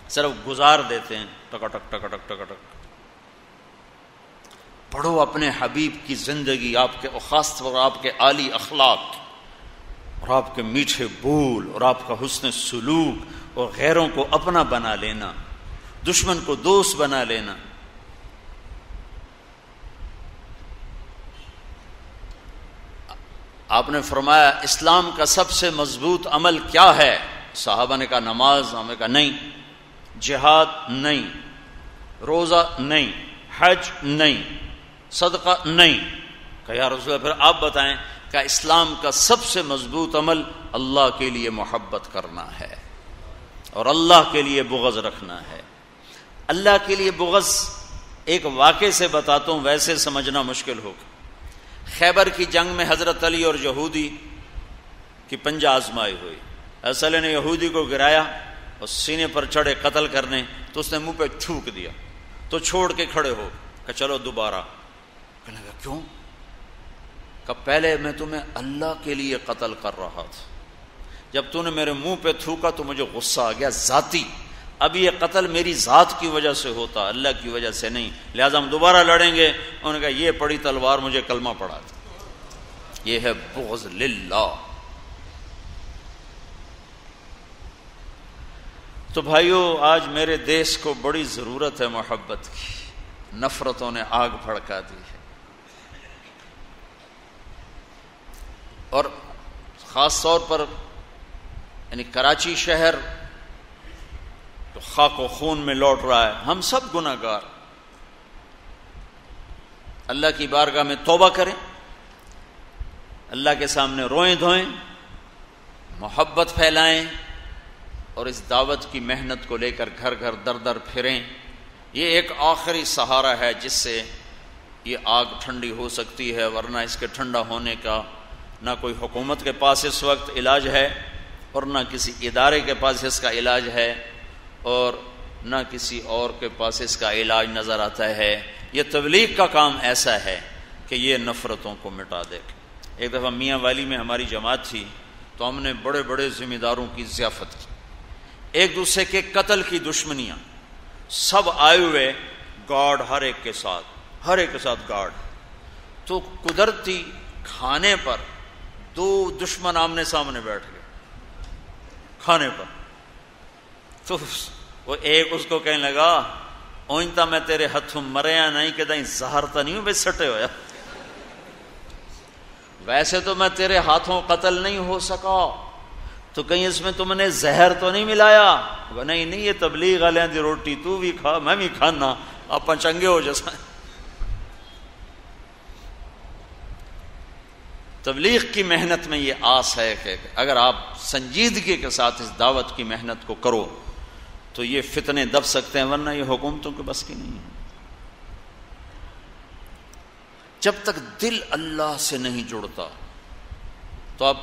A: صرف گزار دیتے ہیں ٹکٹک ٹکٹک ٹکٹک۔ پڑھو اپنے حبیب کی زندگی، آپ کے خاص طور آپ کے عالی اخلاق اور آپ کے میٹھے بول اور آپ کا حسن سلوک اور غیروں کو اپنا بنا لینا، دشمن کو دوست بنا لینا۔ آپ نے فرمایا اسلام کا سب سے مضبوط عمل کیا ہے؟ صحابہ نے کہا نماز۔ ہم نے کہا نہیں، جہاد نہیں، روزہ نہیں، حج نہیں، صدقہ نہیں۔ کہ یا رسول اللہ پھر آپ بتائیں۔ کہ اسلام کا سب سے مضبوط عمل اللہ کے لیے محبت کرنا ہے اور اللہ کے لیے بغض رکھنا ہے۔ اللہ کے لیے بغض ایک واقعے سے بتاتا ہوں، ویسے سمجھنا مشکل ہوگا۔ خیبر کی جنگ میں حضرت علی اور یہودی کی پنجہ آزمائی ہوئی۔ اصل نے یہودی کو گرایا اور سینے پر چڑھے قتل کرنے، تو اس نے منہ پہ تھوک دیا تو چھوڑ کے کھڑے ہو کہ چلو دوبارہ۔ کہنے لگا کیوں؟ کہ پہلے میں تمہیں اللہ کے لیے قتل کر رہا تھا، جب تو نے میرے منہ پہ تھوکا تو مجھے غصہ آ گیا ذاتی، اب یہ قتل میری ذات کی وجہ سے ہوتا، اللہ کی وجہ سے نہیں، لہذا ہم دوبارہ لڑیں گے۔ انہوں نے کہا یہ پڑی تلوار مجھے کلمہ پڑھا تھا۔ یہ ہے بغض للہ۔ تو بھائیو، آج میرے دیش کو بڑی ضرورت ہے محبت کی، نفرتوں نے آگ بھڑکا دی ہے، اور خاص طور پر یعنی کراچی شہر تو خاک و خون میں لوٹ رہا ہے۔ ہم سب گناہ گار، اللہ کی بارگاہ میں توبہ کریں، اللہ کے سامنے روئیں دھوئیں، محبت پھیلائیں، اور اس دعوت کی محنت کو لے کر گھر گھر در در پھریں۔ یہ ایک آخری سہارا ہے جس سے یہ آگ ٹھنڈی ہو سکتی ہے، ورنہ اس کے ٹھنڈا ہونے کا نہ کوئی حکومت کے پاس اس وقت علاج ہے، اور نہ کسی ادارے کے پاس اس کا علاج ہے، اور نہ کسی اور کے پاس اس کا علاج نظر آتا ہے۔ یہ تبلیغ کا کام ایسا ہے کہ یہ نفرتوں کو مٹا دے۔ ایک دفعہ میاں والی میں ہماری جماعت تھی، تو ہم نے بڑے بڑے ذمہ داروں کی ضیافت کی، ایک دوسرے کے قتل کی دشمنیاں، سب آئے ہوئے، گارڈ ہر ایک کے ساتھ گارڈ۔ تو قدرتی کھانے پر دو دشمن آمنے سامنے بیٹھ گئے کھانے پر۔ تو وہ ایک اس کو کہنے لگا اوئنتا میں تیرے ہاتھوں مریا نہیں کہ دہیں زہر تا نہیں ہوں بے سٹے ہویا، ویسے تو میں تیرے ہاتھوں قتل نہیں ہو سکا، تو کہیں اس میں تم نے زہر تو نہیں ملایا؟ وہ نہیں یہ تبلیغ والے دی روٹی تو بھی کھا میں بھی کھانا، آپ چنگے ہو جیسا۔ تبلیغ کی محنت میں یہ آس ہے کہ اگر آپ سنجیدگی کے ساتھ اس دعوت کی محنت کو کرو تو یہ فتنے دب سکتے ہیں، ورنہ یہ حکومتوں کے بس کی نہیں ہے۔ جب تک دل اللہ سے نہیں جڑتا تو آپ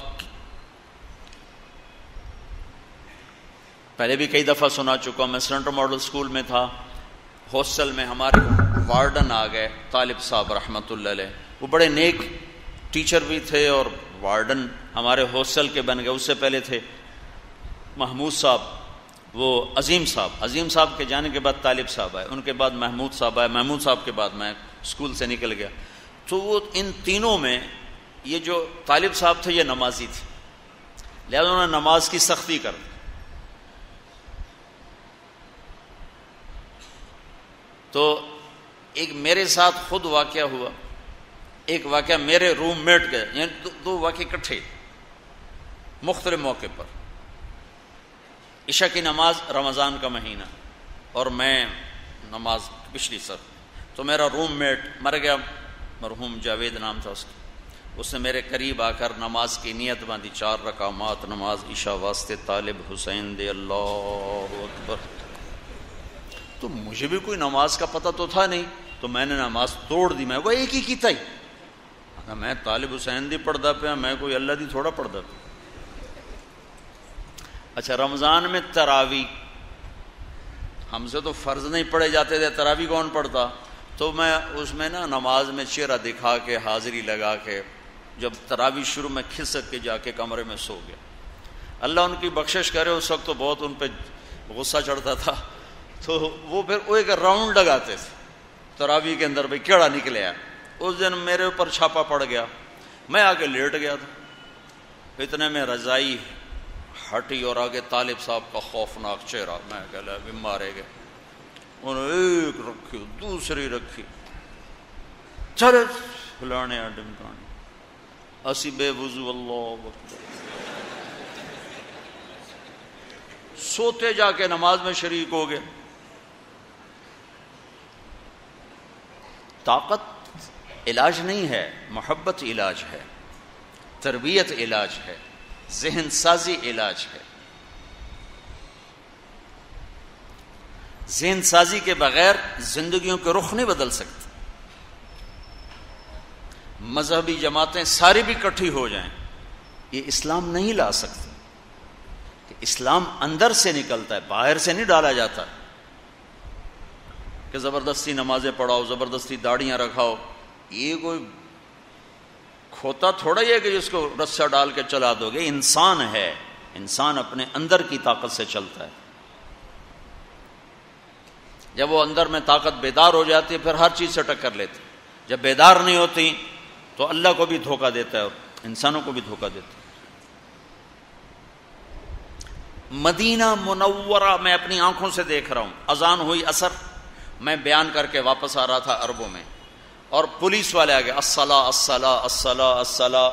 A: پہلے بھی کئی دفعہ سنا چکا، میں سینٹر ماڈل سکول میں تھا، ہاسٹل میں ہمارے وارڈن آ گئے طالب صاحب رحمۃ اللہ علیہ، وہ بڑے نیک ٹیچر بھی تھے اور وارڈن ہمارے ہاسٹل کے بن گئے۔ اس سے پہلے تھے محمود صاحب، وہ عظیم صاحب کے جانے کے بعد طالب صاحب آئے، ان کے بعد محمود صاحب آئے، محمود صاحب کے بعد میں اسکول سے نکل گیا۔ تو وہ ان تینوں میں یہ جو طالب صاحب تھے یہ نمازی تھے، لہذا انہوں نے نماز کی سختی کر دی۔ تو ایک میرے ساتھ خود واقعہ ہوا، ایک واقعہ میرے روم میٹ گئے، یعنی دو واقعے اکٹھے مختلف موقع پر۔ عشاء کی نماز، رمضان کا مہینہ، اور میں نماز پچھلی سر، تو میرا روم میٹ مر گیا، مرحوم جاوید نام تھا اس کا، اس نے میرے قریب آ کر نماز کی نیت باندھی، 4 رکعات نماز عشاء واسطے طالب حسین دے، اللہ اکبر۔ تو مجھے بھی کوئی نماز کا پتہ تو تھا نہیں، تو میں نے نماز توڑ دی. میں کو ایک ہی کیتا ہی میں طالب حسین دی پڑھدا پیا, میں کوئی اللہ دی تھوڑا پڑھدا پیا. اچھا رمضان میں تراویح ہم سے تو فرض نہیں پڑھے جاتے تھے, تراویح کون پڑھتا؟ تو میں اس میں نا نماز میں چہرہ دکھا کے حاضری لگا کے جب تراویح شروع میں کھسک کے جا کے کمرے میں سو گیا. اللہ ان کی بخشش کرے, اس وقت تو بہت ان پہ غصہ چڑھتا تھا, تو وہ پھر وہ ایک راؤنڈ لگاتے تھے تراویح کے اندر, بھائی کیڑا نکلے آیا. اس دن میرے اوپر چھاپا پڑ گیا, میں آگے لیٹ گیا تھا, اتنے میں رضائی ہٹی اور آگے طالب صاحب کا خوفناک چہرہ. میں کہا بھی مارے گئے. انہوں نے ایک رکھی دوسری رکھی, چلے فلانے ڈمکانے, اسی بے وضو اللہ اکبر سوتے جا کے نماز میں شریک ہو گئے. طاقت علاج نہیں ہے, محبت علاج ہے, تربیت علاج ہے, ذہن سازی علاج ہے. ذہن سازی کے بغیر زندگیوں کے رخ نہیں بدل سکتے. مذہبی جماعتیں ساری بھی اکٹھی ہو جائیں, یہ اسلام نہیں لا سکتے. کہ اسلام اندر سے نکلتا ہے, باہر سے نہیں ڈالا جاتا کہ زبردستی نمازیں پڑھاؤ, زبردستی داڑیاں رکھاؤ. یہ کوئی کھوتا تھوڑا ہی ہے کہ جس کو رسا ڈال کے چلا دو گے. انسان ہے, انسان اپنے اندر کی طاقت سے چلتا ہے. جب وہ اندر میں طاقت بیدار ہو جاتی ہے پھر ہر چیز سے ٹکر لیتی. جب بیدار نہیں ہوتی تو اللہ کو بھی دھوکہ دیتا ہے اور انسانوں کو بھی دھوکہ دیتا ہے. مدینہ منورہ میں اپنی آنکھوں سے دیکھ رہا ہوں. اذان ہوئی عصر, میں بیان کر کے واپس آ رہا تھا عربوں میں, اور پولیس والے آ گئے, الصلاۃ الصلاۃ الصلاۃ الصلاۃ.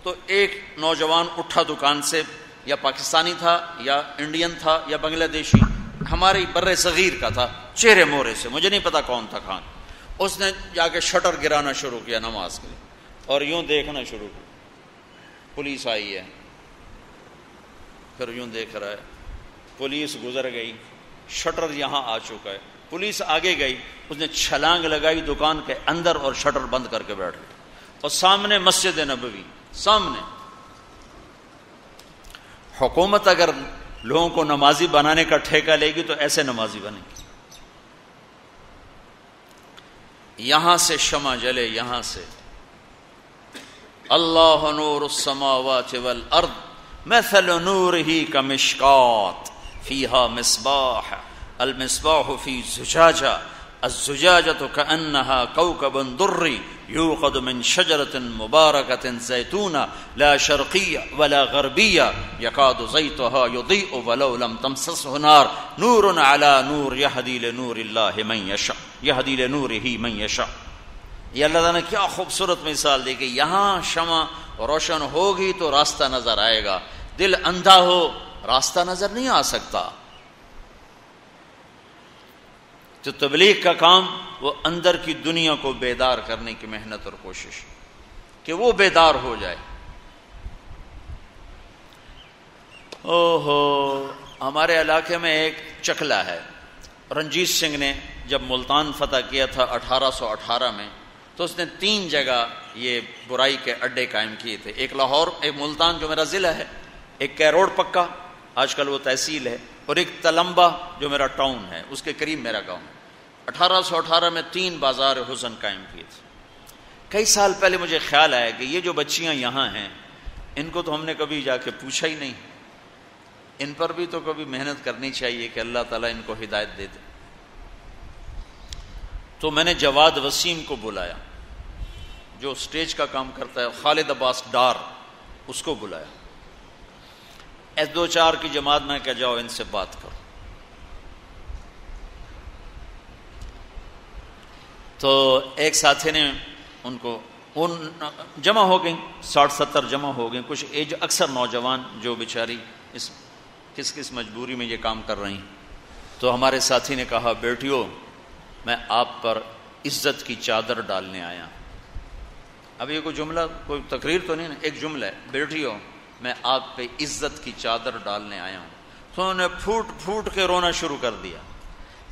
A: تو ایک نوجوان اٹھا دکان سے, یا پاکستانی تھا یا انڈین تھا یا بنگلہ دیشی, ہمارے بر صغیر کا تھا, چہرے مورے سے, مجھے نہیں پتا کون تھا کہاں. اس نے جا کے شٹر گرانا شروع کیا نماز کے لیے, اور یوں دیکھنا شروع کیا. پولیس آئی ہے, پھر یوں دیکھ رہا ہے. پولیس گزر گئی, شٹر یہاں آ چکا ہے. پولیس آگے گئی, اس نے چھلانگ لگائی دکان کے اندر اور شٹر بند کر کے بیٹھ گئی. اور سامنے مسجد نبوی, سامنے. حکومت اگر لوگوں کو نمازی بنانے کا ٹھیکہ لے گی تو ایسے نمازی بنے گی. یہاں سے شمع جلے, یہاں سے اللہ نور السماوات والارض مثل نورہ کمشکات فیہا مصباح المصباح فی زجاجہ الزجاجۃ کأنہا کوکب دری یوقد من شجرۃ مبارکۃ زیتونہ لا شرقیہ ولا غربیہ یکاد زیتها یضیء ولو لم تمسسہ نار نور علی نور یہدی لنور اللہ من یشاء یہدی لنورہ من یشاء. یہ اللہ تعالیٰ نے کیا خوبصورت مثال دی کہ یہاں شمع روشن ہوگی تو راستہ نظر آئے گا. دل اندھا ہو راستہ نظر نہیں آ سکتا. تو تبلیغ کا کام وہ اندر کی دنیا کو بیدار کرنے کی محنت اور کوشش کہ وہ بیدار ہو جائے. اوہو, ہمارے علاقے میں ایک چکلا ہے. رنجیت سنگھ نے جب ملتان فتح کیا تھا 1818 میں, تو اس نے 3 جگہ یہ برائی کے اڈے قائم کیے تھے. ایک لاہور, ایک ملتان جو میرا ضلع ہے, ایک کیروڑ پکا آج کل وہ تحصیل ہے, اور ایک تلمبا جو میرا ٹاؤن ہے, اس کے قریب میرا گاؤں ہے. 1818 میں 3 بازار حسن قائم کیے تھے. کئی سال پہلے مجھے خیال آیا کہ یہ جو بچیاں یہاں ہیں ان کو تو ہم نے کبھی جا کے پوچھا ہی نہیں, ان پر بھی تو کبھی محنت کرنی چاہیے کہ اللہ تعالیٰ ان کو ہدایت دے دے. تو میں نے جواد وسیم کو بلایا جو سٹیج کا کام کرتا ہے, خالد عباس ڈار, اس کو بلایا. ایس 2-4 کی جماعت میں کہ جاؤ ان سے بات کرو. تو ایک ساتھی نے ان کو جمع ہو گئیں, 60-70 جمع ہو گئیں. کچھ ایج اکثر نوجوان جو بیچاری کس مجبوری میں یہ کام کر رہی ہیں. تو ہمارے ساتھی نے کہا, بیٹیوں میں آپ پر عزت کی چادر ڈالنے آیا. اب یہ کوئی جملہ, کوئی تقریر تو نہیں نا, ایک جملہ ہے, بیٹیوں میں آپ پہ عزت کی چادر ڈالنے آیا ہوں. تو انہوں نے پھوٹ پھوٹ کے رونا شروع کر دیا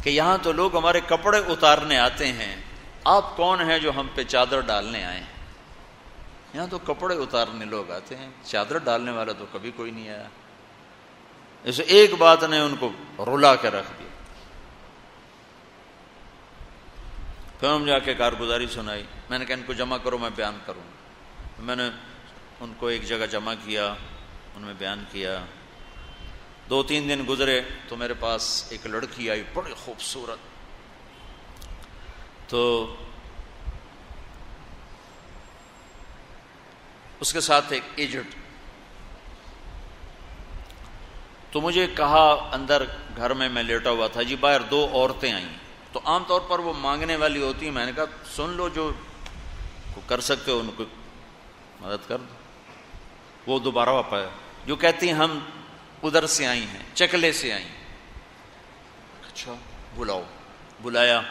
A: کہ یہاں تو لوگ ہمارے کپڑے اتارنے آتے ہیں، آپ کون ہیں جو ہم پہ چادر ڈالنے آئے ہیں؟ یہاں تو کپڑے اتارنے لوگ آتے ہیں، چادر ڈالنے والا تو کبھی کوئی نہیں آیا۔ اسے ایک بات نے ان کو رلا کے رکھ دیا۔ پھر ہم جا کے کارگزاری سنائی، میں نے کہا ان کو جمع کرو، میں بیان کروں۔ میں نے ان کو ایک جگہ جمع کیا، ان میں بیان کیا۔ 2-3 دن گزرے تو میرے پاس ایک لڑکی آئی، بڑی خوبصورت، تو اس کے ساتھ ایک ایجنٹ، تو مجھے کہا اندر گھر میں لیٹا ہوا تھا، جی باہر 2 عورتیں آئیں، تو عام طور پر وہ مانگنے والی ہوتی ہیں۔ میں نے کہا سن لو، جو کر سکتے ہو ان کو مدد کر دو۔ وہ دوبارہ واپس، جو کہتی ہیں ہم ادھر سے آئی ہیں، چکلے سے آئی ہیں۔ اچھا بلاؤ، بلایا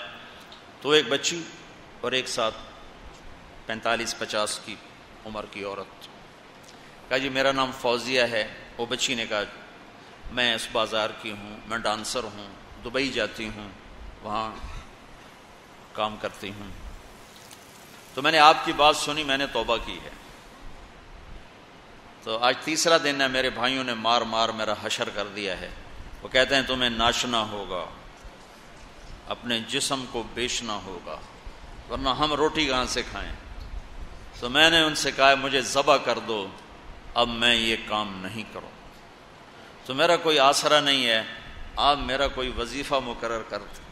A: تو ایک بچی اور ایک ساتھ 45-50 کی عمر کی عورت۔ کہا جی میرا نام فوزیہ ہے۔ وہ بچی نے کہا میں اس بازار کی ہوں، میں ڈانسر ہوں، دبئی جاتی ہوں، وہاں کام کرتی ہوں۔ تو میں نے آپ کی بات سنی، میں نے توبہ کی ہے۔ تو آج 3را دن ہے، میرے بھائیوں نے مار مار میرا حشر کر دیا ہے۔ وہ کہتے ہیں تمہیں ناچنا ہوگا، اپنے جسم کو بیچنا ہوگا، ورنہ ہم روٹی کہاں سے کھائیں۔ تو میں نے ان سے کہا مجھے ذبح کر دو، اب میں یہ کام نہیں کروں۔ تو میرا کوئی آسرا نہیں ہے، آپ میرا کوئی وظیفہ مقرر کر دیں۔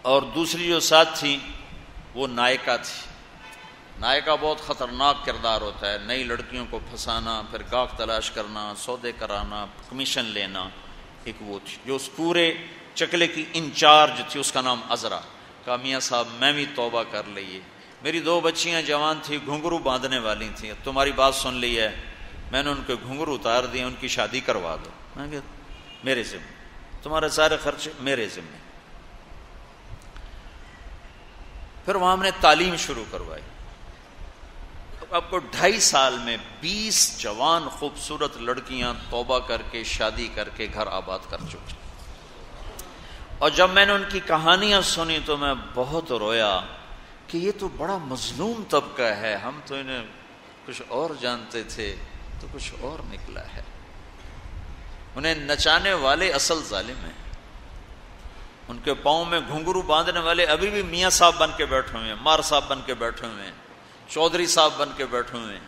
A: اور دوسری جو ساتھ تھی وہ نائکا تھی۔ نائکا بہت خطرناک کردار ہوتا ہے، نئی لڑکیوں کو پھنسانا، پھر گاہک تلاش کرنا، سودے کرانا، کمیشن لینا۔ ایک وہ تھی جو اس پورے چکلے کی انچارج تھی، اس کا نام عذرا۔ کہا میاں صاحب میں بھی توبہ کر لیے، میری 2 بچیاں جوان تھیں، گھنگرو باندھنے والی تھیں، تمہاری بات سن لی ہے، میں نے ان کے گھنگرو اتار دیے، ان کی شادی کروا دو۔ میں نے کہا میرے ذمہ، تمہارے سارے خرچے میرے ذمہ۔ پھر وہاں ہم نے تعلیم شروع کروائی۔ آپ کو 2.5 سال میں 20 جوان خوبصورت لڑکیاں توبہ کر کے شادی کر کے گھر آباد کر چکی۔ اور جب میں نے ان کی کہانیاں سنی تو میں بہت رویا کہ یہ تو بڑا مظلوم طبقہ ہے، ہم تو انہیں کچھ اور جانتے تھے تو کچھ اور نکلا ہے۔ انہیں نچانے والے اصل ظالم ہیں، ان کے پاؤں میں گھنگرو باندھنے والے ابھی بھی میاں صاحب بن کے بیٹھے ہوئے ہیں، مار صاحب بن کے بیٹھے ہوئے ہیں، چودھری صاحب بن کے بیٹھے ہوئے ہیں۔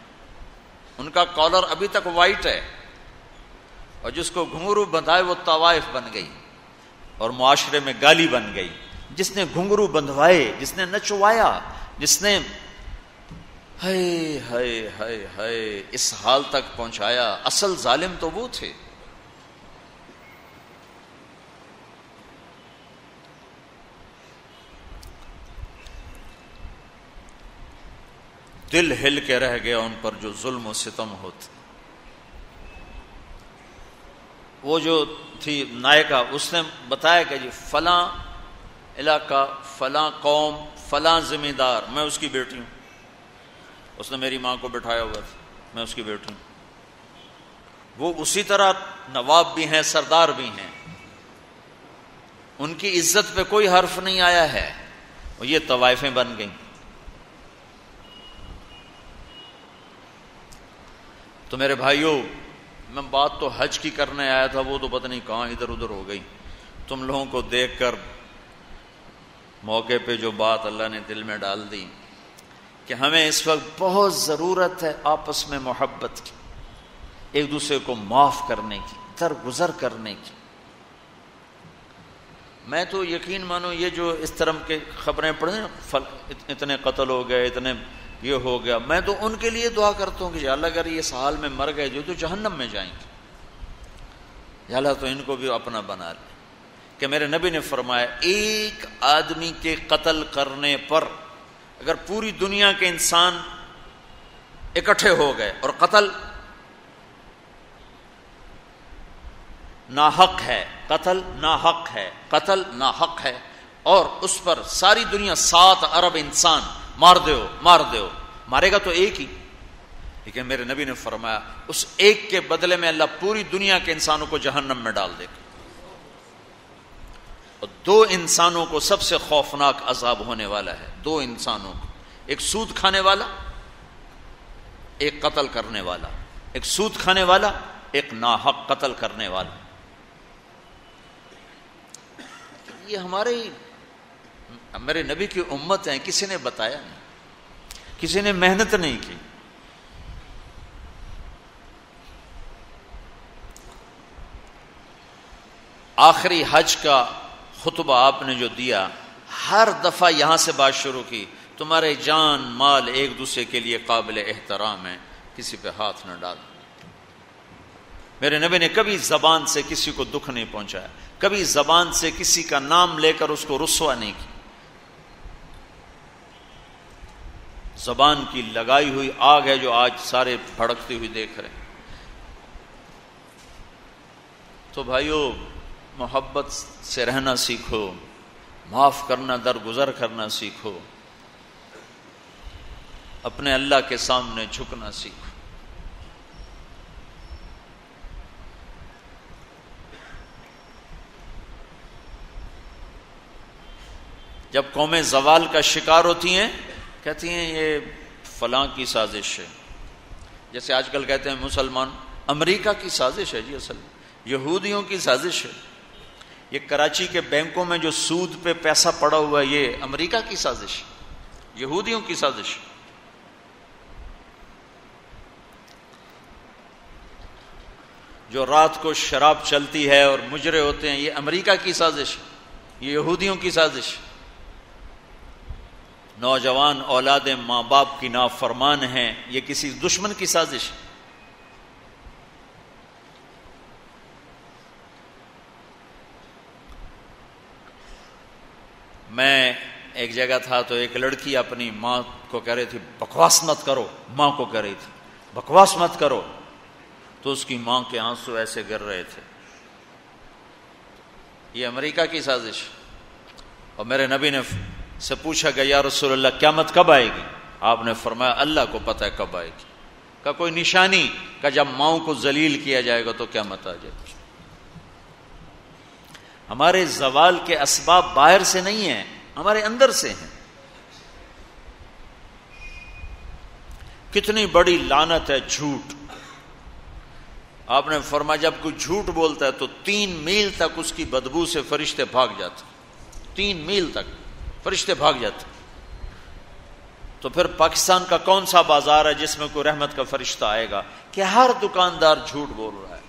A: ان کا کالر ابھی تک وائٹ ہے، اور جس کو گھنگرو بندھائے وہ طوائف بن گئی اور معاشرے میں گالی بن گئی۔ جس نے گھنگرو بندھوائے، جس نے نچوایا، جس نے ہائے ہائے ہائے ہائے اس حال تک پہنچایا، اصل ظالم تو وہ تھے۔ دل ہل کے رہ گیا ان پر جو ظلم و ستم ہوتے۔ وہ جو تھی نائکا، اس نے بتایا کہ جی فلاں علاقہ، فلاں قوم، فلاں ذمہ دار، میں اس کی بیٹی ہوں۔ اس نے میری ماں کو بٹھایا ہوا تھا، میں اس کی بیٹی ہوں۔ وہ اسی طرح نواب بھی ہیں، سردار بھی ہیں، ان کی عزت پہ کوئی حرف نہیں آیا ہے، اور یہ طوائفیں بن گئیں۔ تو میرے بھائیوں، میں بات تو حج کی کرنے آیا تھا، وہ تو پتہ نہیں کہاں ادھر ادھر ہو گئی۔ تم لوگوں کو دیکھ کر موقع پہ جو بات اللہ نے دل میں ڈال دی کہ ہمیں اس وقت بہت ضرورت ہے آپس میں محبت کی، ایک دوسرے کو معاف کرنے کی، درگزر کرنے کی۔ میں تو یقین مانو یہ جو اس طرح کے خبریں پڑھیں، اتنے قتل ہو گئے، اتنے یہ ہو گیا، میں تو ان کے لیے دعا کرتا ہوں کہ یا اللہ اگر یہ اس حال میں مر گئے جو تو جہنم میں جائیں گے، یا اللہ تو ان کو بھی اپنا بنا لے۔ کہ میرے نبی نے فرمایا ایک آدمی کے قتل کرنے پر اگر پوری دنیا کے انسان اکٹھے ہو گئے اور قتل ناحق ہے، قتل ناحق ہے، قتل ناحق ہے، اور اس پر ساری دنیا 7 ارب انسان مار دو، مارے گا تو ایک ہی، لیکن میرے نبی نے فرمایا اس ایک کے بدلے میں اللہ پوری دنیا کے انسانوں کو جہنم میں ڈال دے گا. اور دو انسانوں کو سب سے خوفناک عذاب ہونے والا ہے. دو انسانوں کو، ایک سود کھانے والا، ایک قتل کرنے والا. ایک سود کھانے والا، ایک ناحق قتل کرنے والا. یہ ہمارے نبی کی امت ہیں، کسی نے بتایا نہیں، کسی نے محنت نہیں کی. آخری حج کا خطبہ آپ نے جو دیا، ہر دفعہ یہاں سے بات شروع کی، تمہارے جان مال ایک دوسرے کے لیے قابل احترام ہے، کسی پہ ہاتھ نہ ڈال. میرے نبی نے کبھی زبان سے کسی کو دکھ نہیں پہنچایا، کبھی زبان سے کسی کا نام لے کر اس کو رسوا نہیں کیا. زبان کی لگائی ہوئی آگ ہے جو آج سارے بھڑکتی ہوئی دیکھ رہے ہیں. تو بھائیو، محبت سے رہنا سیکھو، معاف کرنا، درگزر کرنا سیکھو، اپنے اللہ کے سامنے جھکنا سیکھو. جب قومیں زوال کا شکار ہوتی ہیں کہتی ہیں یہ فلاں کی سازش ہے. جیسے آج کل کہتے ہیں مسلمان، امریکہ کی سازش ہے. جی اصل یہودیوں کی سازش ہے. یہ کراچی کے بینکوں میں جو سود پہ پیسہ پڑا ہوا ہے یہ امریکہ کی سازش ہے، یہودیوں کی سازش ہے. جو رات کو شراب چلتی ہے اور مجرے ہوتے ہیں یہ امریکہ کی سازش ہے، یہ یہودیوں کی سازش ہے. نوجوان اولاد ماں باپ کی نافرمان ہیں، یہ کسی دشمن کی سازش ہے. میں ایک جگہ تھا تو ایک لڑکی اپنی ماں کو کہہ رہی تھی بکواس مت کرو، ماں کو کہہ رہی تھی بکواس مت کرو، تو اس کی ماں کے آنسو ایسے گر رہے تھے. یہ امریکہ کی سازش. اور میرے نبی نے سے پوچھا گیا یا رسول اللہ قیامت کب آئے گی؟ آپ نے فرمایا اللہ کو پتہ ہے کب آئے گی. کا کوئی نشانی؟ کا جب ماؤں کو ذلیل کیا جائے گا تو قیامت آ جائے گی. ہمارے زوال کے اسباب باہر سے نہیں ہیں، ہمارے اندر سے ہیں. کتنی بڑی لعنت ہے جھوٹ. آپ نے فرمایا جب کوئی جھوٹ بولتا ہے تو 3 میل تک اس کی بدبو سے فرشتے بھاگ جاتے. 3 میل تک فرشتے بھاگ جاتے. تو پھر پاکستان کا کون سا بازار ہے جس میں کوئی رحمت کا فرشتہ آئے گا کہ ہر دکاندار جھوٹ بول رہا ہے،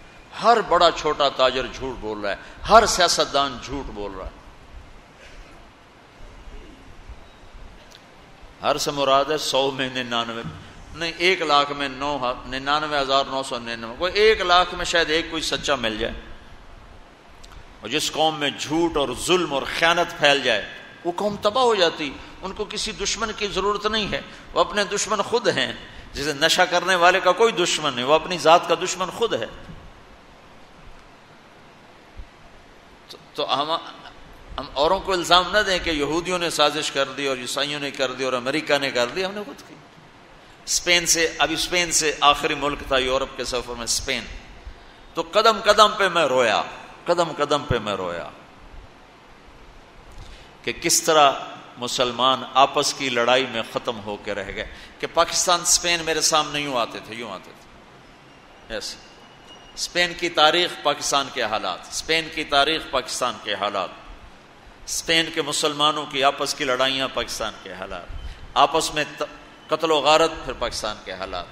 A: ہر بڑا چھوٹا تاجر جھوٹ بول رہا ہے، ہر سیاستدان جھوٹ بول رہا ہے. ہر سے مراد ہے 100 میں 99 نہیں، 1 لاکھ میں 99,999. کوئی 1 لاکھ میں شاید ایک کوئی سچا مل جائے. اور جس قوم میں جھوٹ اور ظلم اور خیانت پھیل جائے وہ قوم تباہ ہو جاتی. ان کو کسی دشمن کی ضرورت نہیں ہے، وہ اپنے دشمن خود ہیں. جیسے نشہ کرنے والے کا کوئی دشمن نہیں، وہ اپنی ذات کا دشمن خود ہے. تو ہم اوروں کو الزام نہ دیں کہ یہودیوں نے سازش کر دی اور عیسائیوں نے کر دی اور امریکہ نے کر دی. ہم نے خود کی. اسپین سے آخری ملک تھا یورپ کے سفر میں اسپین. تو قدم قدم پہ میں رویا کہ کس طرح مسلمان آپس کی لڑائی میں ختم ہو کے رہ گئے. کہ پاکستان اسپین میرے سامنے یوں آتے تھے ایسے. اسپین کی تاریخ پاکستان کے حالات، اسپین کی تاریخ پاکستان کے حالات، اسپین کے مسلمانوں کی آپس کی لڑائیاں پاکستان کے حالات، آپس میں قتل و غارت پھر پاکستان کے حالات.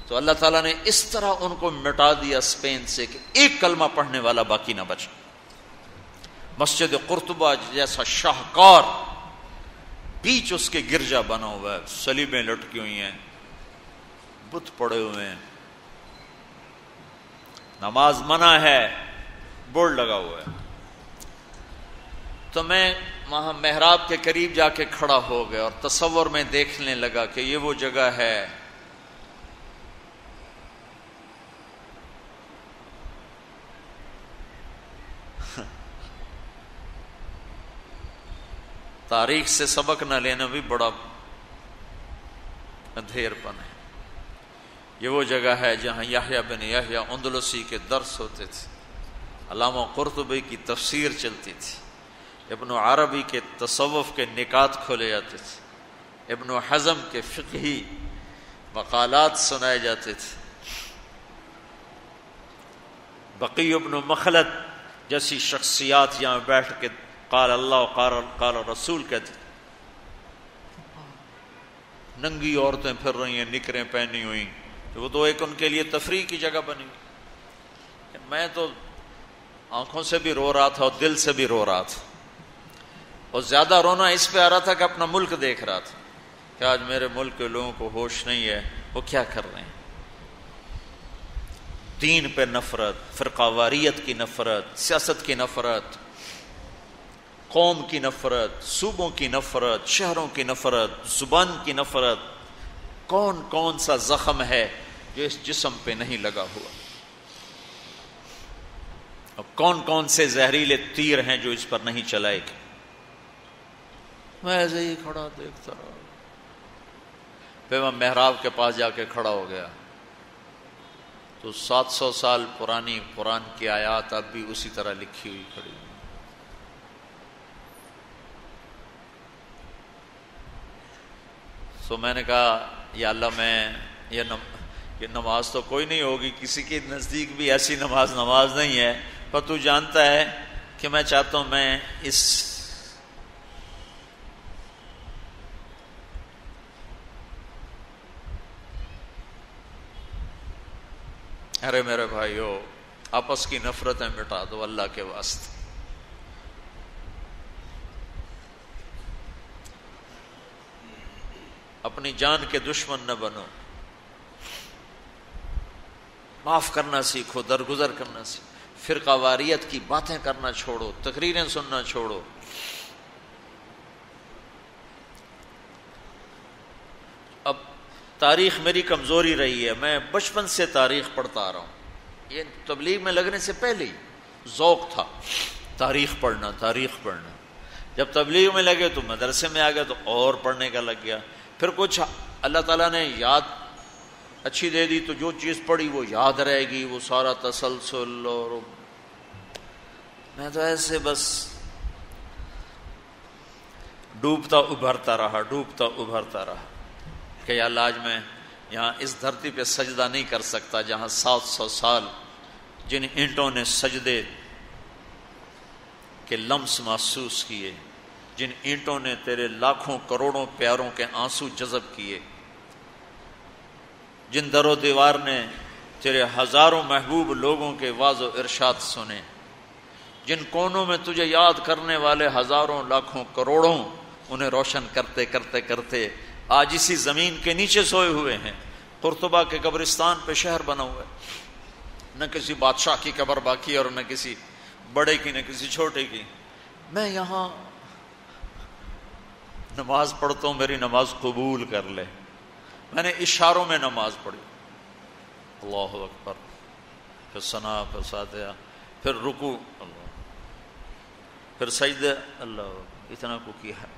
A: تو اللہ تعالیٰ نے اس طرح ان کو مٹا دیا اسپین سے کہ ایک کلمہ پڑھنے والا باقی نہ بچا. مسجد قرطبہ جیسا شاہکار بیچ اس کے گرجا بنا ہوا ہے، صلیبیں لٹکی ہوئی ہیں، بت پڑے ہوئے ہیں، نماز منع ہے، بورڈ لگا ہوا ہے. تو میں وہاں محراب کے قریب جا کے کھڑا ہو گیا اور تصور میں دیکھنے لگا کہ یہ وہ جگہ ہے تاریخ سے سبق نہ لینا بھی بڑا اندھیر پن ہے. یہ وہ جگہ ہے جہاں یحییٰ بن یحییٰ اندلسی کے درس ہوتے تھے، علامہ قرطبی کی تفسیر چلتی تھی، ابن عربی کے تصوف کے نکات کھولے جاتے تھے، ابن حزم کے فقہی مقالات سنائے جاتے تھے، بقی ابن مخلد جیسی شخصیات یہاں بیٹھ کے قال اللہ قال رسول کہتے تھے۔ ننگی عورتیں پھر رہی ہیں نکریں پہنی ہوئی، وہ تو ایک ان کے لیے تفریح کی جگہ بنی۔ میں تو آنکھوں سے بھی رو رہا تھا اور دل سے بھی رو رہا تھا، اور زیادہ رونا اس پہ آ رہا تھا کہ اپنا ملک دیکھ رہا تھا کہ آج میرے ملک کے لوگوں کو ہوش نہیں ہے، وہ کیا کر رہے ہیں۔ دین پہ نفرت، فرقہ واریت کی نفرت، سیاست کی نفرت، قوم کی نفرت، صوبوں کی نفرت، شہروں کی نفرت، زبان کی نفرت، کون کون سا زخم ہے جو اس جسم پہ نہیں لگا ہوا، اور کون کون سے زہریلے تیر ہیں جو اس پر نہیں چلائے گے۔ میں ایسے ہی کھڑا دیکھتا رہا، پھر میں محراب کے پاس جا کے کھڑا ہو گیا تو 700 سال پرانی قرآن کی آیات اب بھی اسی طرح لکھی ہوئی کھڑی۔ تو میں نے کہا یا اللہ، میں یہ نماز تو کوئی نہیں ہوگی، کسی کے نزدیک بھی ایسی نماز نہیں ہے، پر تو جانتا ہے کہ میں چاہتا ہوں میں اس ارے میرے بھائیو، آپس کی نفرتیں مٹا دو اللہ کے واسطے۔ اپنی جان کے دشمن نہ بنو، معاف کرنا سیکھو، درگزر کرنا سیکھو، فرقہ واریت کی باتیں کرنا چھوڑو، تقریریں سننا چھوڑو۔ اب تاریخ میری کمزوری رہی ہے، میں بچپن سے تاریخ پڑھتا آ رہا ہوں، یہ تبلیغ میں لگنے سے پہلے ہی ذوق تھا تاریخ پڑھنا۔ جب تبلیغ میں لگے تو مدرسے میں آ گیا تو اور پڑھنے کا لگ گیا، پھر کچھ اللہ تعالیٰ نے یاد اچھی دے دی تو جو چیز پڑھی وہ یاد رہے گی، وہ سارا تسلسل، اور میں تو ایسے بس ڈوبتا ابھرتا رہا کہ یا اللہ آج میں یہاں اس دھرتی پہ سجدہ نہیں کر سکتا جہاں 700 سال جن اینٹوں نے سجدے کے لمس محسوس کیے، جن اینٹوں نے تیرے لاکھوں کروڑوں پیاروں کے آنسو جذب کیے، جن در و دیوار نے تیرے ہزاروں محبوب لوگوں کے واعظ و ارشاد سنے، جن کونوں میں تجھے یاد کرنے والے ہزاروں لاکھوں کروڑوں انہیں روشن کرتے کرتے کرتے آج اسی زمین کے نیچے سوئے ہوئے ہیں۔ قرطبہ کے قبرستان پہ شہر بنا ہوا ہے، نہ کسی بادشاہ کی قبر باقی اور نہ کسی بڑے کی نہ کسی چھوٹے کی۔ میں یہاں نماز پڑھتا ہوں، میری نماز قبول کر لے۔ میں نے اشاروں میں نماز پڑھی، اللہ اکبر، پھر ثنا، پھر فاتحہ، پھر رکوع، اللہ، پھر سجدہ، اللہ، اتنا کو کیا ہے،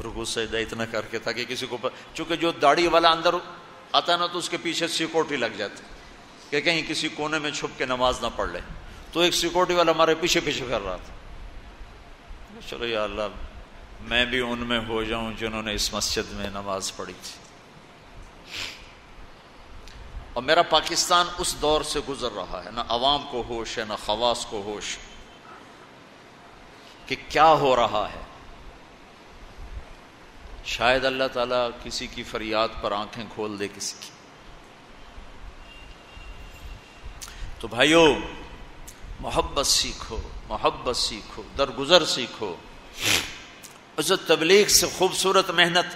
A: رکوع سجدہ اتنا کر کے تاکہ کسی کو چونکہ جو داڑھی والا اندر آتا نا تو اس کے پیچھے سیکورٹی لگ جاتی کہ کہیں کسی کونے میں چھپ کے نماز نہ پڑھ لے، تو ایک سیکورٹی والا ہمارے پیچھے پیچھے کر رہا تھا۔ چلو یا اللہ میں بھی ان میں ہو جاؤں جنہوں نے اس مسجد میں نماز پڑھی تھی۔ اور میرا پاکستان اس دور سے گزر رہا ہے، نہ عوام کو ہوش ہے نہ خواص کو ہوش کہ کیا ہو رہا ہے۔ شاید اللہ تعالیٰ کسی کی فریاد پر آنکھیں کھول دے کسی کی۔ تو بھائیو، محبت سیکھو، درگزر سیکھو۔ اس تبلیغ سے خوبصورت محنت،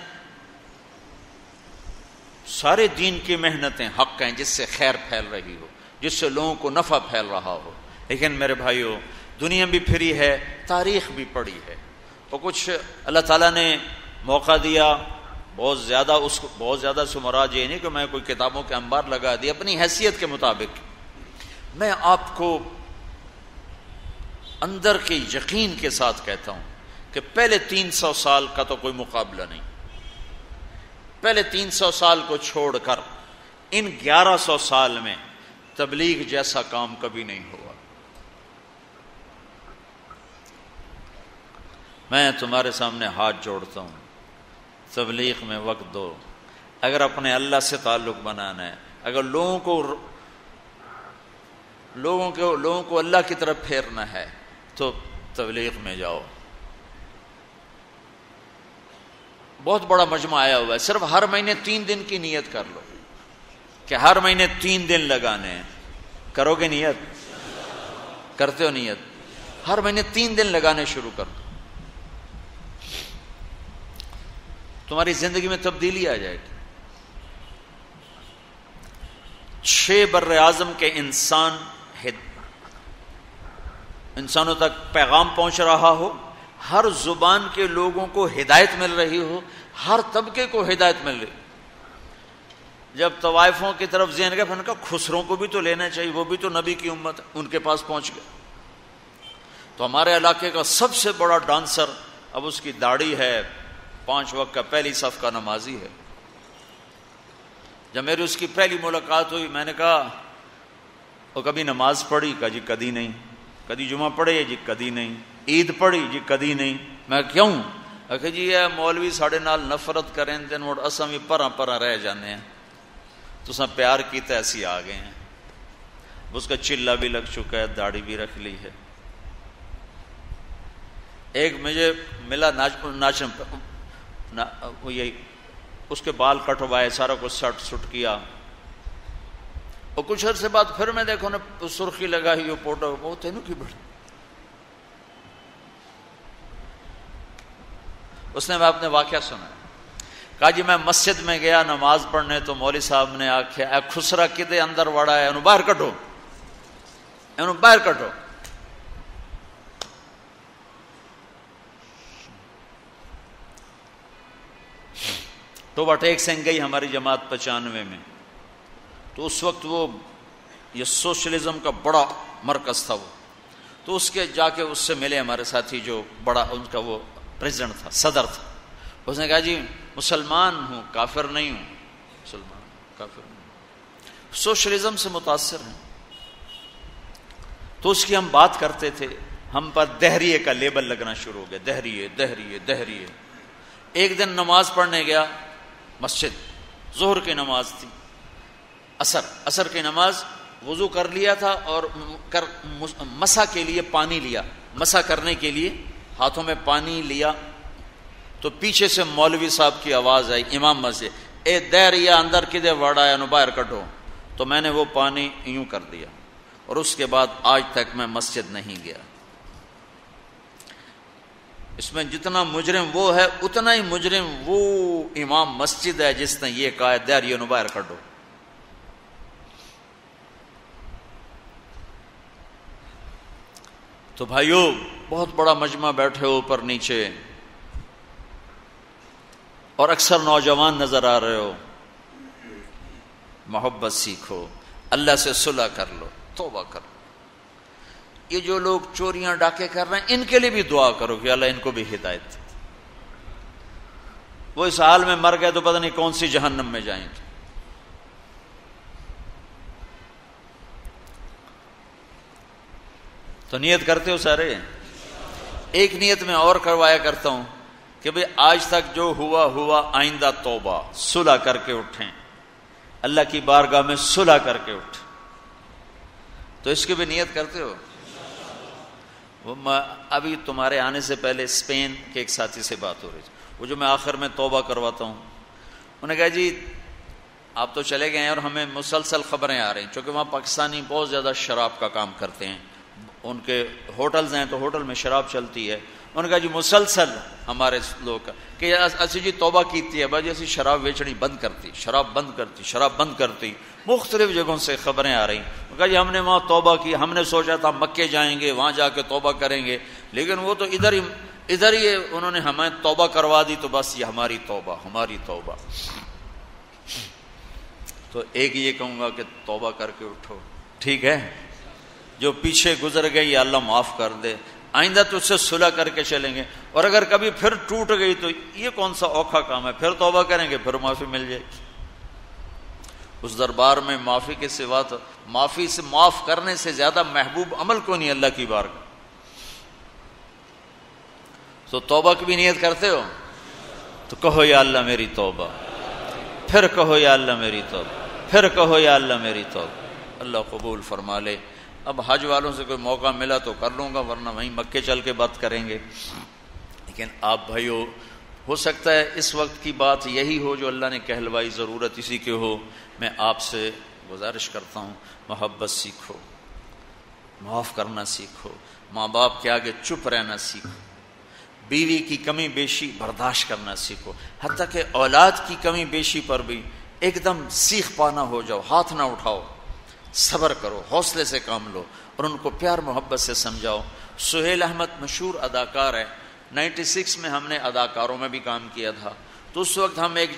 A: سارے دین کی محنتیں حق ہیں جس سے خیر پھیل رہی ہو، جس سے لوگوں کو نفع پھیل رہا ہو، لیکن میرے بھائیو دنیا بھی پھری ہے، تاریخ بھی پڑھی ہے، اور کچھ اللہ تعالیٰ نے موقع دیا، بہت زیادہ سے مراد یہ نہیں کہ میں کوئی کتابوں کے انبار لگا دی، اپنی حیثیت کے مطابق میں آپ کو اندر کے یقین کے ساتھ کہتا ہوں کہ پہلے 300 سال کا تو کوئی مقابلہ نہیں، پہلے 300 سال کو چھوڑ کر ان 1100 سال میں تبلیغ جیسا کام کبھی نہیں ہوا. میں تمہارے سامنے ہاتھ جوڑتا ہوں، تبلیغ میں وقت دو. اگر اپنے اللہ سے تعلق بنانا ہے، اگر لوگوں کو اللہ کی طرف پھیرنا ہے تو تبلیغ میں جاؤ. بہت بڑا مجمع آیا ہوا ہے، صرف ہر مہینے 3 دن کی نیت کر لو کہ ہر مہینے 3 دن لگانے ہیں. کرو گے نیت؟ کرتے ہو نیت؟ ہر مہینے 3 دن لگانے شروع کر دو، تمہاری زندگی میں تبدیلی آ جائے گی. 6 بر اعظم کے انسانوں تک پیغام پہنچ رہا ہو، ہر زبان کے لوگوں کو ہدایت مل رہی ہو، ہر طبقے کو ہدایت مل رہی. جب طوائفوں کی طرف ذہن گئے، ان کا خسروں کو بھی تو لینا چاہیے، وہ بھی تو نبی کی امت، ان کے پاس پہنچ گئے. تو ہمارے علاقے کا سب سے بڑا ڈانسر اب اس کی داڑھی ہے، 5 وقت کا پہلی صف کا نمازی ہے. جب میری اس کی پہلی ملاقات ہوئی، میں نے کہا وہ کبھی نماز پڑھی؟ کہا جی کدی نہیں. کدی جمعہ پڑھے؟ جی کدی نہیں. عید پڑھی؟ جی کدی نہیں. میں کیوں؟ کہ جی یہ مولوی ساڑے نال نفرت کریں دن اور اساں بھی پراں رہ جانے ہیں، تو اساں پیار کیتا ایسی آ گئے ہیں. اس کا چلا بھی لگ چکا ہے، داڑھی بھی رکھ لی ہے. ایک مجھے ملا وہ یہی اس کے بال کٹوائے، سارا کچھ سٹ کیا، اور کچھ عرصے بعد پھر میں دیکھو نا سرخی لگائی، وہ فوٹو وہ تینوں کی بڑی. اس نے میں اپنے واقعہ سنا، کہا جی میں مسجد میں گیا نماز پڑھنے، تو مولوی صاحب نے آکھیا اے خسرا کدے اندر وڑا ہے، انہوں باہر کٹو، انہوں باہر کٹو. توبہ ٹیک سنگ گئی ہماری جماعت 95 میں، تو اس وقت وہ یہ سوشلزم کا بڑا مرکز تھا وہ. تو اس کے جا کے اس سے ملے ہمارے ساتھی جو بڑا ان کا وہ پریزیڈنٹ تھا، صدر تھا. اس نے کہا جی مسلمان ہوں، کافر نہیں ہوں. مسلمان کافر نہیں ہوں، سوشلزم سے متاثر ہیں. تو اس کی ہم بات کرتے تھے، ہم پر دہریے کا لیبل لگنا شروع ہو گیا، دہریے دہریے دہریے. ایک دن نماز پڑھنے گیا مسجد، ظہر کی نماز تھی، عصر کی نماز، وضو کر لیا تھا اور مسح کے لیے پانی لیا، مسح کرنے کے لیے ہاتھوں میں پانی لیا. تو پیچھے سے مولوی صاحب کی آواز آئی امام مسجد، اے دہریا اندر کدے وڑا ہے، باہر کٹو. تو میں نے وہ پانی یوں کر دیا، اور اس کے بعد آج تک میں مسجد نہیں گیا. اس میں جتنا مجرم وہ ہے، اتنا ہی مجرم وہ امام مسجد ہے جس نے یہ کہا ہے دہریوں باہر کٹو. تو بھائیو بہت بڑا مجمع بیٹھے ہو اوپر نیچے، اور اکثر نوجوان نظر آ رہے ہو. محبت سیکھو، اللہ سے صلح کر لو، توبہ کر لو. یہ جو لوگ چوریاں ڈاکے کر رہے ہیں ان کے لیے بھی دعا کرو کہ اللہ ان کو بھی ہدایت دے. وہ اس حال میں مر گئے تو پتہ نہیں کون سی جہنم میں جائیں گے. تو نیت کرتے ہو سارے؟ ایک نیت میں اور کروایا کرتا ہوں کہ بھئی آج تک جو ہوا آئندہ توبہ، صلح کر کے اٹھیں، اللہ کی بارگاہ میں صلح کر کے اٹھیں. تو اس کی بھی نیت کرتے ہو؟ ابھی تمہارے آنے سے پہلے اسپین کے ایک ساتھی سے بات ہو رہی تھی، وہ جو میں آخر میں توبہ کرواتا ہوں، انہوں نے کہا جی آپ تو چلے گئے ہیں اور ہمیں مسلسل خبریں آ رہی ہیں، چونکہ وہاں پاکستانی بہت زیادہ شراب کا کام کرتے ہیں، ان کے ہوٹلز ہیں تو ہوٹل میں شراب چلتی ہے. انہوں نے کہا جی مسلسل ہمارے لوگ کہ اسی جی توبہ کیتی ہے بھائی، اسی شراب ویچنی بند کرتی، شراب بند کرتی. مختلف جگہوں سے خبریں آ رہی. کہا جی ہم نے وہاں توبہ کی، ہم نے سوچا تھا مکے جائیں گے، وہاں جا کے توبہ کریں گے، لیکن وہ تو ادھر ہی انہوں نے ہمیں توبہ کروا دی، تو بس یہ ہماری توبہ. تو ایک یہ کہوں گا کہ توبہ کر کے اٹھو، ٹھیک ہے؟ جو پیچھے گزر گئی یا اللہ معاف کر دے، آئندہ تو اس سے صلح کر کے چلیں گے. اور اگر کبھی پھر ٹوٹ گئی تو یہ کون سا اوکھا کام ہے، پھر توبہ کریں گے، پھر معافی مل جائے گی. اس دربار میں معافی کے سوا تو معافی سے معاف کرنے سے زیادہ محبوب عمل کو نہیں اللہ کی بارگاہ. تو توبہ کی بھی نیت کرتے ہو تو کہو یا اللہ میری توبہ، پھر کہو یا اللہ میری توبہ، پھر کہو یا اللہ میری توبہ. اللہ قبول فرما لے. اب حج والوں سے کوئی موقع ملا تو کر لوں گا، ورنہ وہیں مکے چل کے بات کریں گے. لیکن آپ بھائیو، ہو سکتا ہے اس وقت کی بات یہی ہو جو اللہ نے کہلوائی، ضرورت اسی کی ہو. میں آپ سے گزارش کرتا ہوں، محبت سیکھو، معاف کرنا سیکھو، ماں باپ کے آگے چپ رہنا سیکھو، بیوی کی کمی بیشی برداشت کرنا سیکھو، حتیٰ کہ اولاد کی کمی بیشی پر بھی ایک دم سیخ پانا ہو جاؤ، ہاتھ نہ اٹھاؤ، صبر کرو، حوصلے سے کام لو اور ان کو پیار محبت سے سمجھاؤ. سہیل احمد مشہور اداکار ہے. 96 میں ہم نے اداکاروں میں بھی کام کیا تھا. تو اس وقت ہم ایک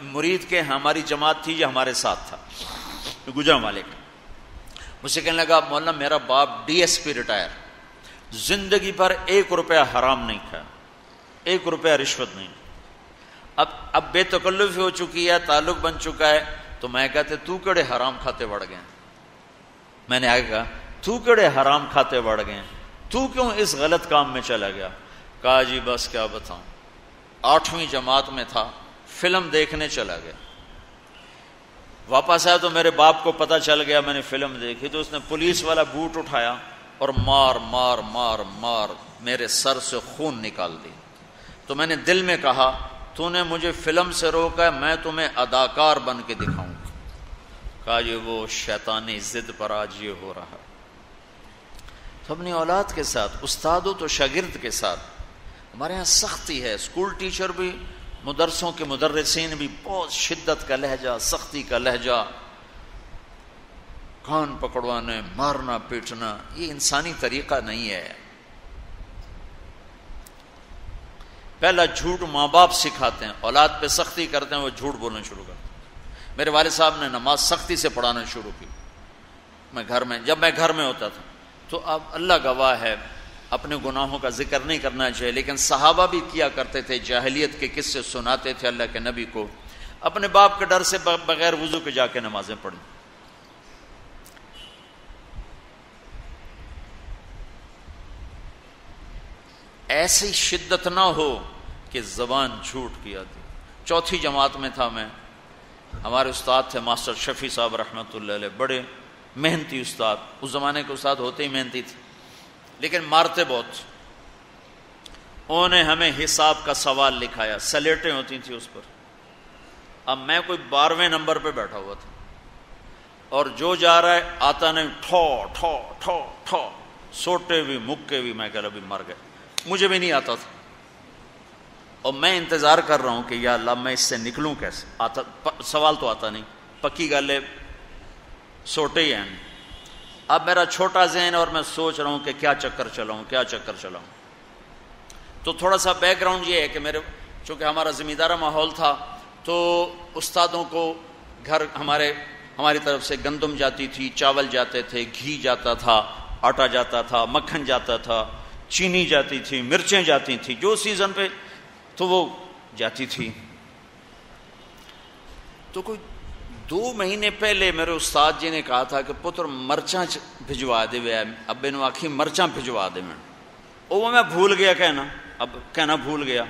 A: مرید کے، ہماری جماعت تھی جو ہمارے ساتھ تھا، گجرانوالے کا. مجھ سے کہنے لگا مولانا میرا باپ DSP ریٹائر، زندگی پر 1 روپیہ حرام نہیں کھایا، 1 روپیہ رشوت نہیں. اب بے تکلف ہو چکی ہے، تعلق بن چکا ہے. تو میں کہتے تو کڑے حرام کھاتے بڑھ گئے. میں نے آگے کہا تو کڑے حرام کھاتے بڑھ گئے، تو کیوں اس غلط کام میں چلا گیا؟ کہا جی بس کیا بتاؤں، 8ویں جماعت میں تھا، فلم دیکھنے چلا گیا. واپس آیا تو میرے باپ کو پتہ چل گیا میں نے فلم دیکھی. تو اس نے پولیس والا بوٹ اٹھایا اور مار مار مار مار میرے سر سے خون نکال دی. تو میں نے دل میں کہا تو نے مجھے فلم سے روکا ہے، میں تمہیں اداکار بن کے دکھاؤں گا. کہا یہ وہ شیطانی ضد پر آج یہ ہو رہا. تو اپنی اولاد کے ساتھ، استاد و تو شاگرد کے ساتھ ہمارے ہاں سختی ہے. اسکول ٹیچر بھی، مدرسوں کے مدرسین بھی بہت شدت کا لہجہ، سختی کا لہجہ، کان پکڑوانے، مارنا پیٹنا، یہ انسانی طریقہ نہیں ہے. پہلا جھوٹ ماں باپ سکھاتے ہیں، اولاد پہ سختی کرتے ہیں، وہ جھوٹ بولنا شروع کرتے ہیں. میرے والد صاحب نے نماز سختی سے پڑھانا شروع کی. جب میں گھر میں ہوتا تھا تو اب اللہ گواہ ہے اپنے گناہوں کا ذکر نہیں کرنا چاہیے، لیکن صحابہ بھی کیا کرتے تھے، جاہلیت کے قصے سناتے تھے اللہ کے نبی کو، اپنے باپ کے ڈر سے بغیر وضو کے جا کے نمازیں پڑھیں. ایسی شدت نہ ہو کہ زبان جھوٹ کی آتی. 4تھی جماعت میں تھا میں. ہمارے استاد تھے ماسٹر شفیع صاحب رحمۃ اللہ علیہ، بڑے محنتی استاد. اس زمانے کے استاد ہوتے ہی محنتی تھے لیکن مارتے بہت. انہوں نے ہمیں حساب کا سوال لکھایا، سلیٹیں ہوتی تھیں اس پر. اب میں کوئی 12ویں نمبر پہ بیٹھا ہوا تھا اور جو جا رہا ہے آتا نہیں، ٹھو ٹھو ٹھو ٹھو، سوٹے بھی مکے بھی. میں کہہ رہا ابھی مر گئے، مجھے بھی نہیں آتا تھا اور میں انتظار کر رہا ہوں کہ یا اللہ میں اس سے نکلوں کیسے. سوال تو آتا نہیں، پکی گل ہے، سوٹے ہی ہیں. اب میرا چھوٹا ذہن اور میں سوچ رہا ہوں کہ کیا چکر چلاؤں. تو تھوڑا سا بیک گراؤنڈ یہ ہے کہ میرے چونکہ ہمارا زمیندارہ ماحول تھا تو استادوں کو گھر ہماری طرف سے گندم جاتی تھی، چاول جاتے تھے، گھی جاتا تھا، آٹا جاتا تھا، مکھن جاتا تھا، چینی جاتی تھی، مرچیں جاتی تھیں، جو سیزن پہ تو وہ جاتی تھی. تو کوئی 2 مہینے پہلے میرے استاد جی نے کہا تھا کہ پتر مرچاں بھجوا دے. ابے نو آخی مرچاں بھجوا دے. وہ میں بھول گیا کہنا بھول گیا.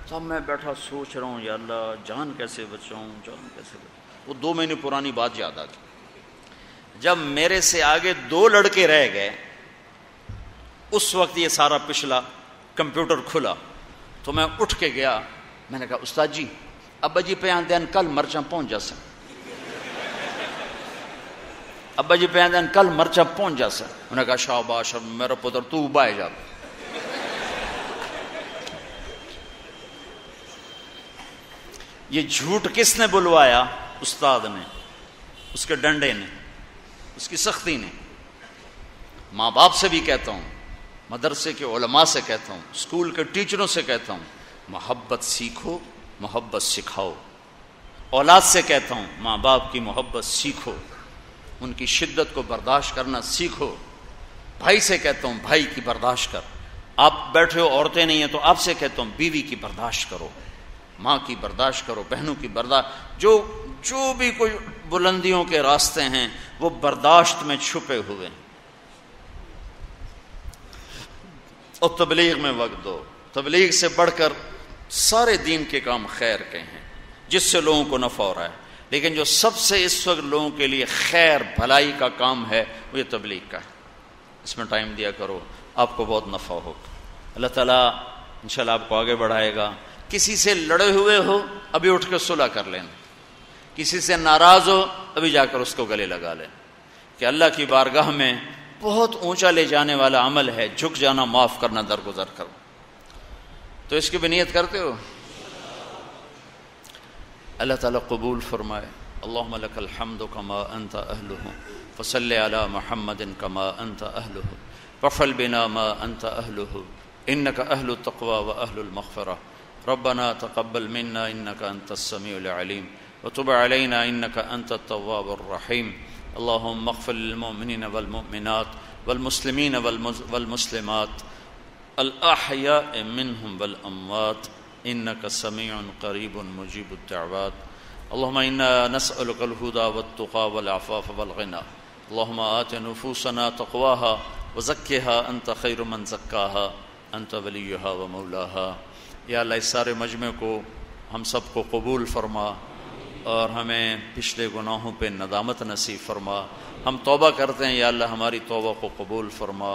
A: تو اب میں بیٹھا سوچ رہا ہوں یا اللہ جان کیسے بچاؤں. وہ 2 مہینے پرانی بات یاد آ گئی. جب میرے سے آگے 2 لڑکے رہ گئے اس وقت یہ سارا پچھلا کمپیوٹر کھلا تو میں اٹھ کے گیا. میں نے کہا استاد جی ابا جی پہ آندین کل مرچاں پہنچ جا سن. ابا جی پہ آندین کل مرچاں پہنچ جا سن. انہوں نے کہا شاباش میرا پتر تو بائے جا. یہ جھوٹ کس نے بلوایا؟ استاد نے، اس کے ڈنڈے نے، اس کی سختی نے. ماں باپ سے بھی کہتا ہوں، مدرسے کے علماء سے کہتا ہوں، اسکول کے ٹیچروں سے کہتا ہوں، محبت سیکھو، محبت سکھاؤ. اولاد سے کہتا ہوں ماں باپ کی محبت سیکھو، ان کی شدت کو برداشت کرنا سیکھو. بھائی سے کہتا ہوں بھائی کی برداشت کر. آپ بیٹھے ہو عورتیں نہیں ہیں تو آپ سے کہتا ہوں بیوی کی برداشت کرو، ماں کی برداشت کرو، بہنوں کی برداشت. جو بھی کوئی بلندیوں کے راستے ہیں وہ برداشت میں چھپے ہوئے ہیں۔ اور تبلیغ میں وقت دو۔ تبلیغ سے بڑھ کر سارے دین کے کام خیر کے ہیں جس سے لوگوں کو نفع ہو رہا ہے، لیکن جو سب سے اس وقت لوگوں کے لیے خیر بھلائی کا کام ہے وہ یہ تبلیغ کا ہے۔ اس میں ٹائم دیا کرو، آپ کو بہت نفع ہوگا۔ اللہ تعالیٰ انشاءاللہ آپ کو آگے بڑھائے گا۔ کسی سے لڑے ہوئے ہو ابھی اٹھ کے صلح کر لینا، کسی سے ناراض ہو ابھی جا کر اس کو گلے لگا لیں، کہ اللہ کی بارگاہ میں بہت اونچا لے جانے والا عمل ہے جھک جانا، معاف کرنا، درگزر کرو۔ تو اس کی بھی نیت کرتے ہو؟ اللہ تعالیٰ قبول فرمائے۔ اللہم لک الحمد کما انت اہلہ فصل علی محمد کما انت اہلہ وفعل بنا ما انت اہلہ انک اہل التقوی و اہل المغفرہ ربنا تقبل منا انک انت السمیع العلیم وتب علینا انک انت التواب الرحیم اللہم اغفر للمؤمنین والمؤمنات والمسلمین والمسلمات الاحیاء منہم والاموات انک سمیع قریب مجیب الدعوات اللہم انا نسألک الہدى والتقى والعفاف والغنى اللہم آت نفوسنا تقواها وزکها انت خیر من زکاها انت ولیها ومولاها۔ یا اللہ اس سارے مجمع کو ہم سب کو قبول فرما اور ہمیں پچھلے گناہوں پہ ندامت نصیب فرما۔ ہم توبہ کرتے ہیں یا اللہ ہماری توبہ کو قبول فرما۔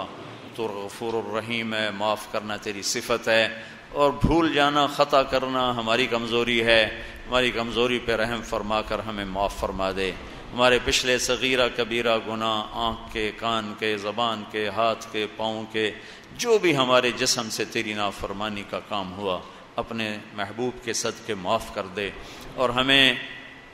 A: تو غفور الرحیم ہے، معاف کرنا تیری صفت ہے، اور بھول جانا خطا کرنا ہماری کمزوری ہے۔ ہماری کمزوری پہ رحم فرما کر ہمیں معاف فرما دے۔ ہمارے پچھلے صغیرہ کبیرہ گناہ، آنکھ کے، کان کے، زبان کے، ہاتھ کے، پاؤں کے، جو بھی ہمارے جسم سے تیری نافرمانی کا کام ہوا اپنے محبوب کے صدقے معاف کر دے، اور ہمیں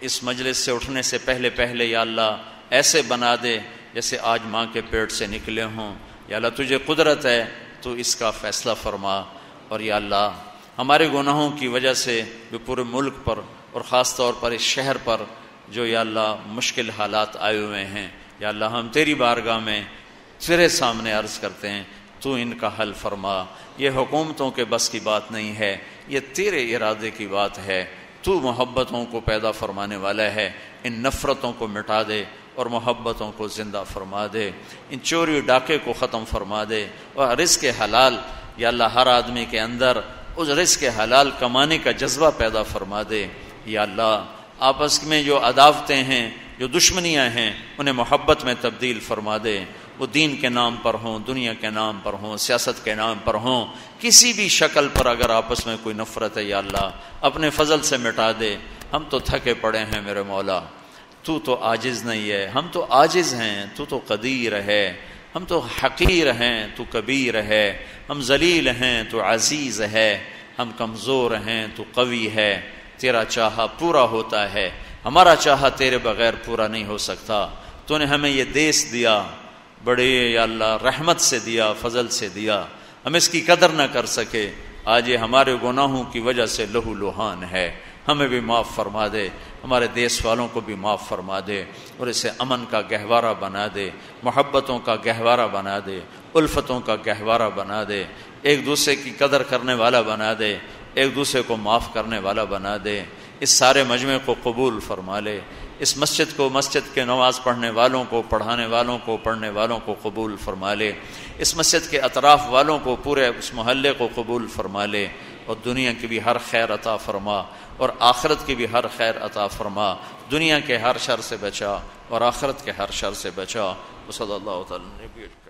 A: اس مجلس سے اٹھنے سے پہلے پہلے یا اللہ ایسے بنا دے جیسے آج ماں کے پیٹ سے نکلے ہوں۔ یا اللہ تجھے قدرت ہے، تو اس کا فیصلہ فرما۔ اور یا اللہ ہمارے گناہوں کی وجہ سے جو پورے ملک پر اور خاص طور پر اس شہر پر جو یا اللہ مشکل حالات آئے ہوئے ہیں، یا اللہ ہم تیری بارگاہ میں تیرے سامنے عرض کرتے ہیں، تو ان کا حل فرما۔ یہ حکومتوں کے بس کی بات نہیں ہے، یہ تیرے ارادے کی بات ہے۔ تو محبتوں کو پیدا فرمانے والا ہے، ان نفرتوں کو مٹا دے اور محبتوں کو زندہ فرما دے، ان چوری ڈاکے کو ختم فرما دے، اور رزق حلال یا اللہ ہر آدمی کے اندر اس رزق حلال کمانے کا جذبہ پیدا فرما دے۔ یا اللہ آپس میں جو عداوتیں ہیں، جو دشمنیاں ہیں، انہیں محبت میں تبدیل فرما دے۔ وہ دین کے نام پر ہوں، دنیا کے نام پر ہوں، سیاست کے نام پر ہوں، کسی بھی شکل پر اگر آپس میں کوئی نفرت ہے یا اللہ اپنے فضل سے مٹا دے۔ ہم تو تھکے پڑے ہیں میرے مولا، تو عاجز نہیں ہے، ہم تو عاجز ہیں، تو قدیر ہے، ہم تو حقیر ہیں، تو کبیر ہے، ہم ذلیل ہیں، تو عزیز ہے، ہم کمزور ہیں، تو قوی ہے۔ تیرا چاہا پورا ہوتا ہے، ہمارا چاہا تیرے بغیر پورا نہیں ہو سکتا۔ تو نے ہمیں یہ دیس دیا، بڑے یا اللہ رحمت سے دیا، فضل سے دیا، ہم اس کی قدر نہ کر سکے، آج یہ ہمارے گناہوں کی وجہ سے لہو لہان ہے۔ ہمیں بھی معاف فرما دے، ہمارے دیس والوں کو بھی معاف فرما دے، اور اسے امن کا گہوارہ بنا دے، محبتوں کا گہوارہ بنا دے، الفتوں کا گہوارہ بنا دے، ایک دوسرے کی قدر کرنے والا بنا دے، ایک دوسرے کو معاف کرنے والا بنا دے۔ اس سارے مجمع کو قبول فرما لے، اس مسجد کو، مسجد کے نماز پڑھنے والوں کو، پڑھانے والوں کو، پڑھنے والوں کو قبول فرما لے، اس مسجد کے اطراف والوں کو، پورے اس محلے کو قبول فرما لے، اور دنیا کی بھی ہر خیر عطا فرما، اور آخرت کی بھی ہر خیر عطا فرما۔ دنیا کے ہر شر سے بچا اور آخرت کے ہر شر سے بچا۔ وصلی اللہ تعالی علیہ وسلم۔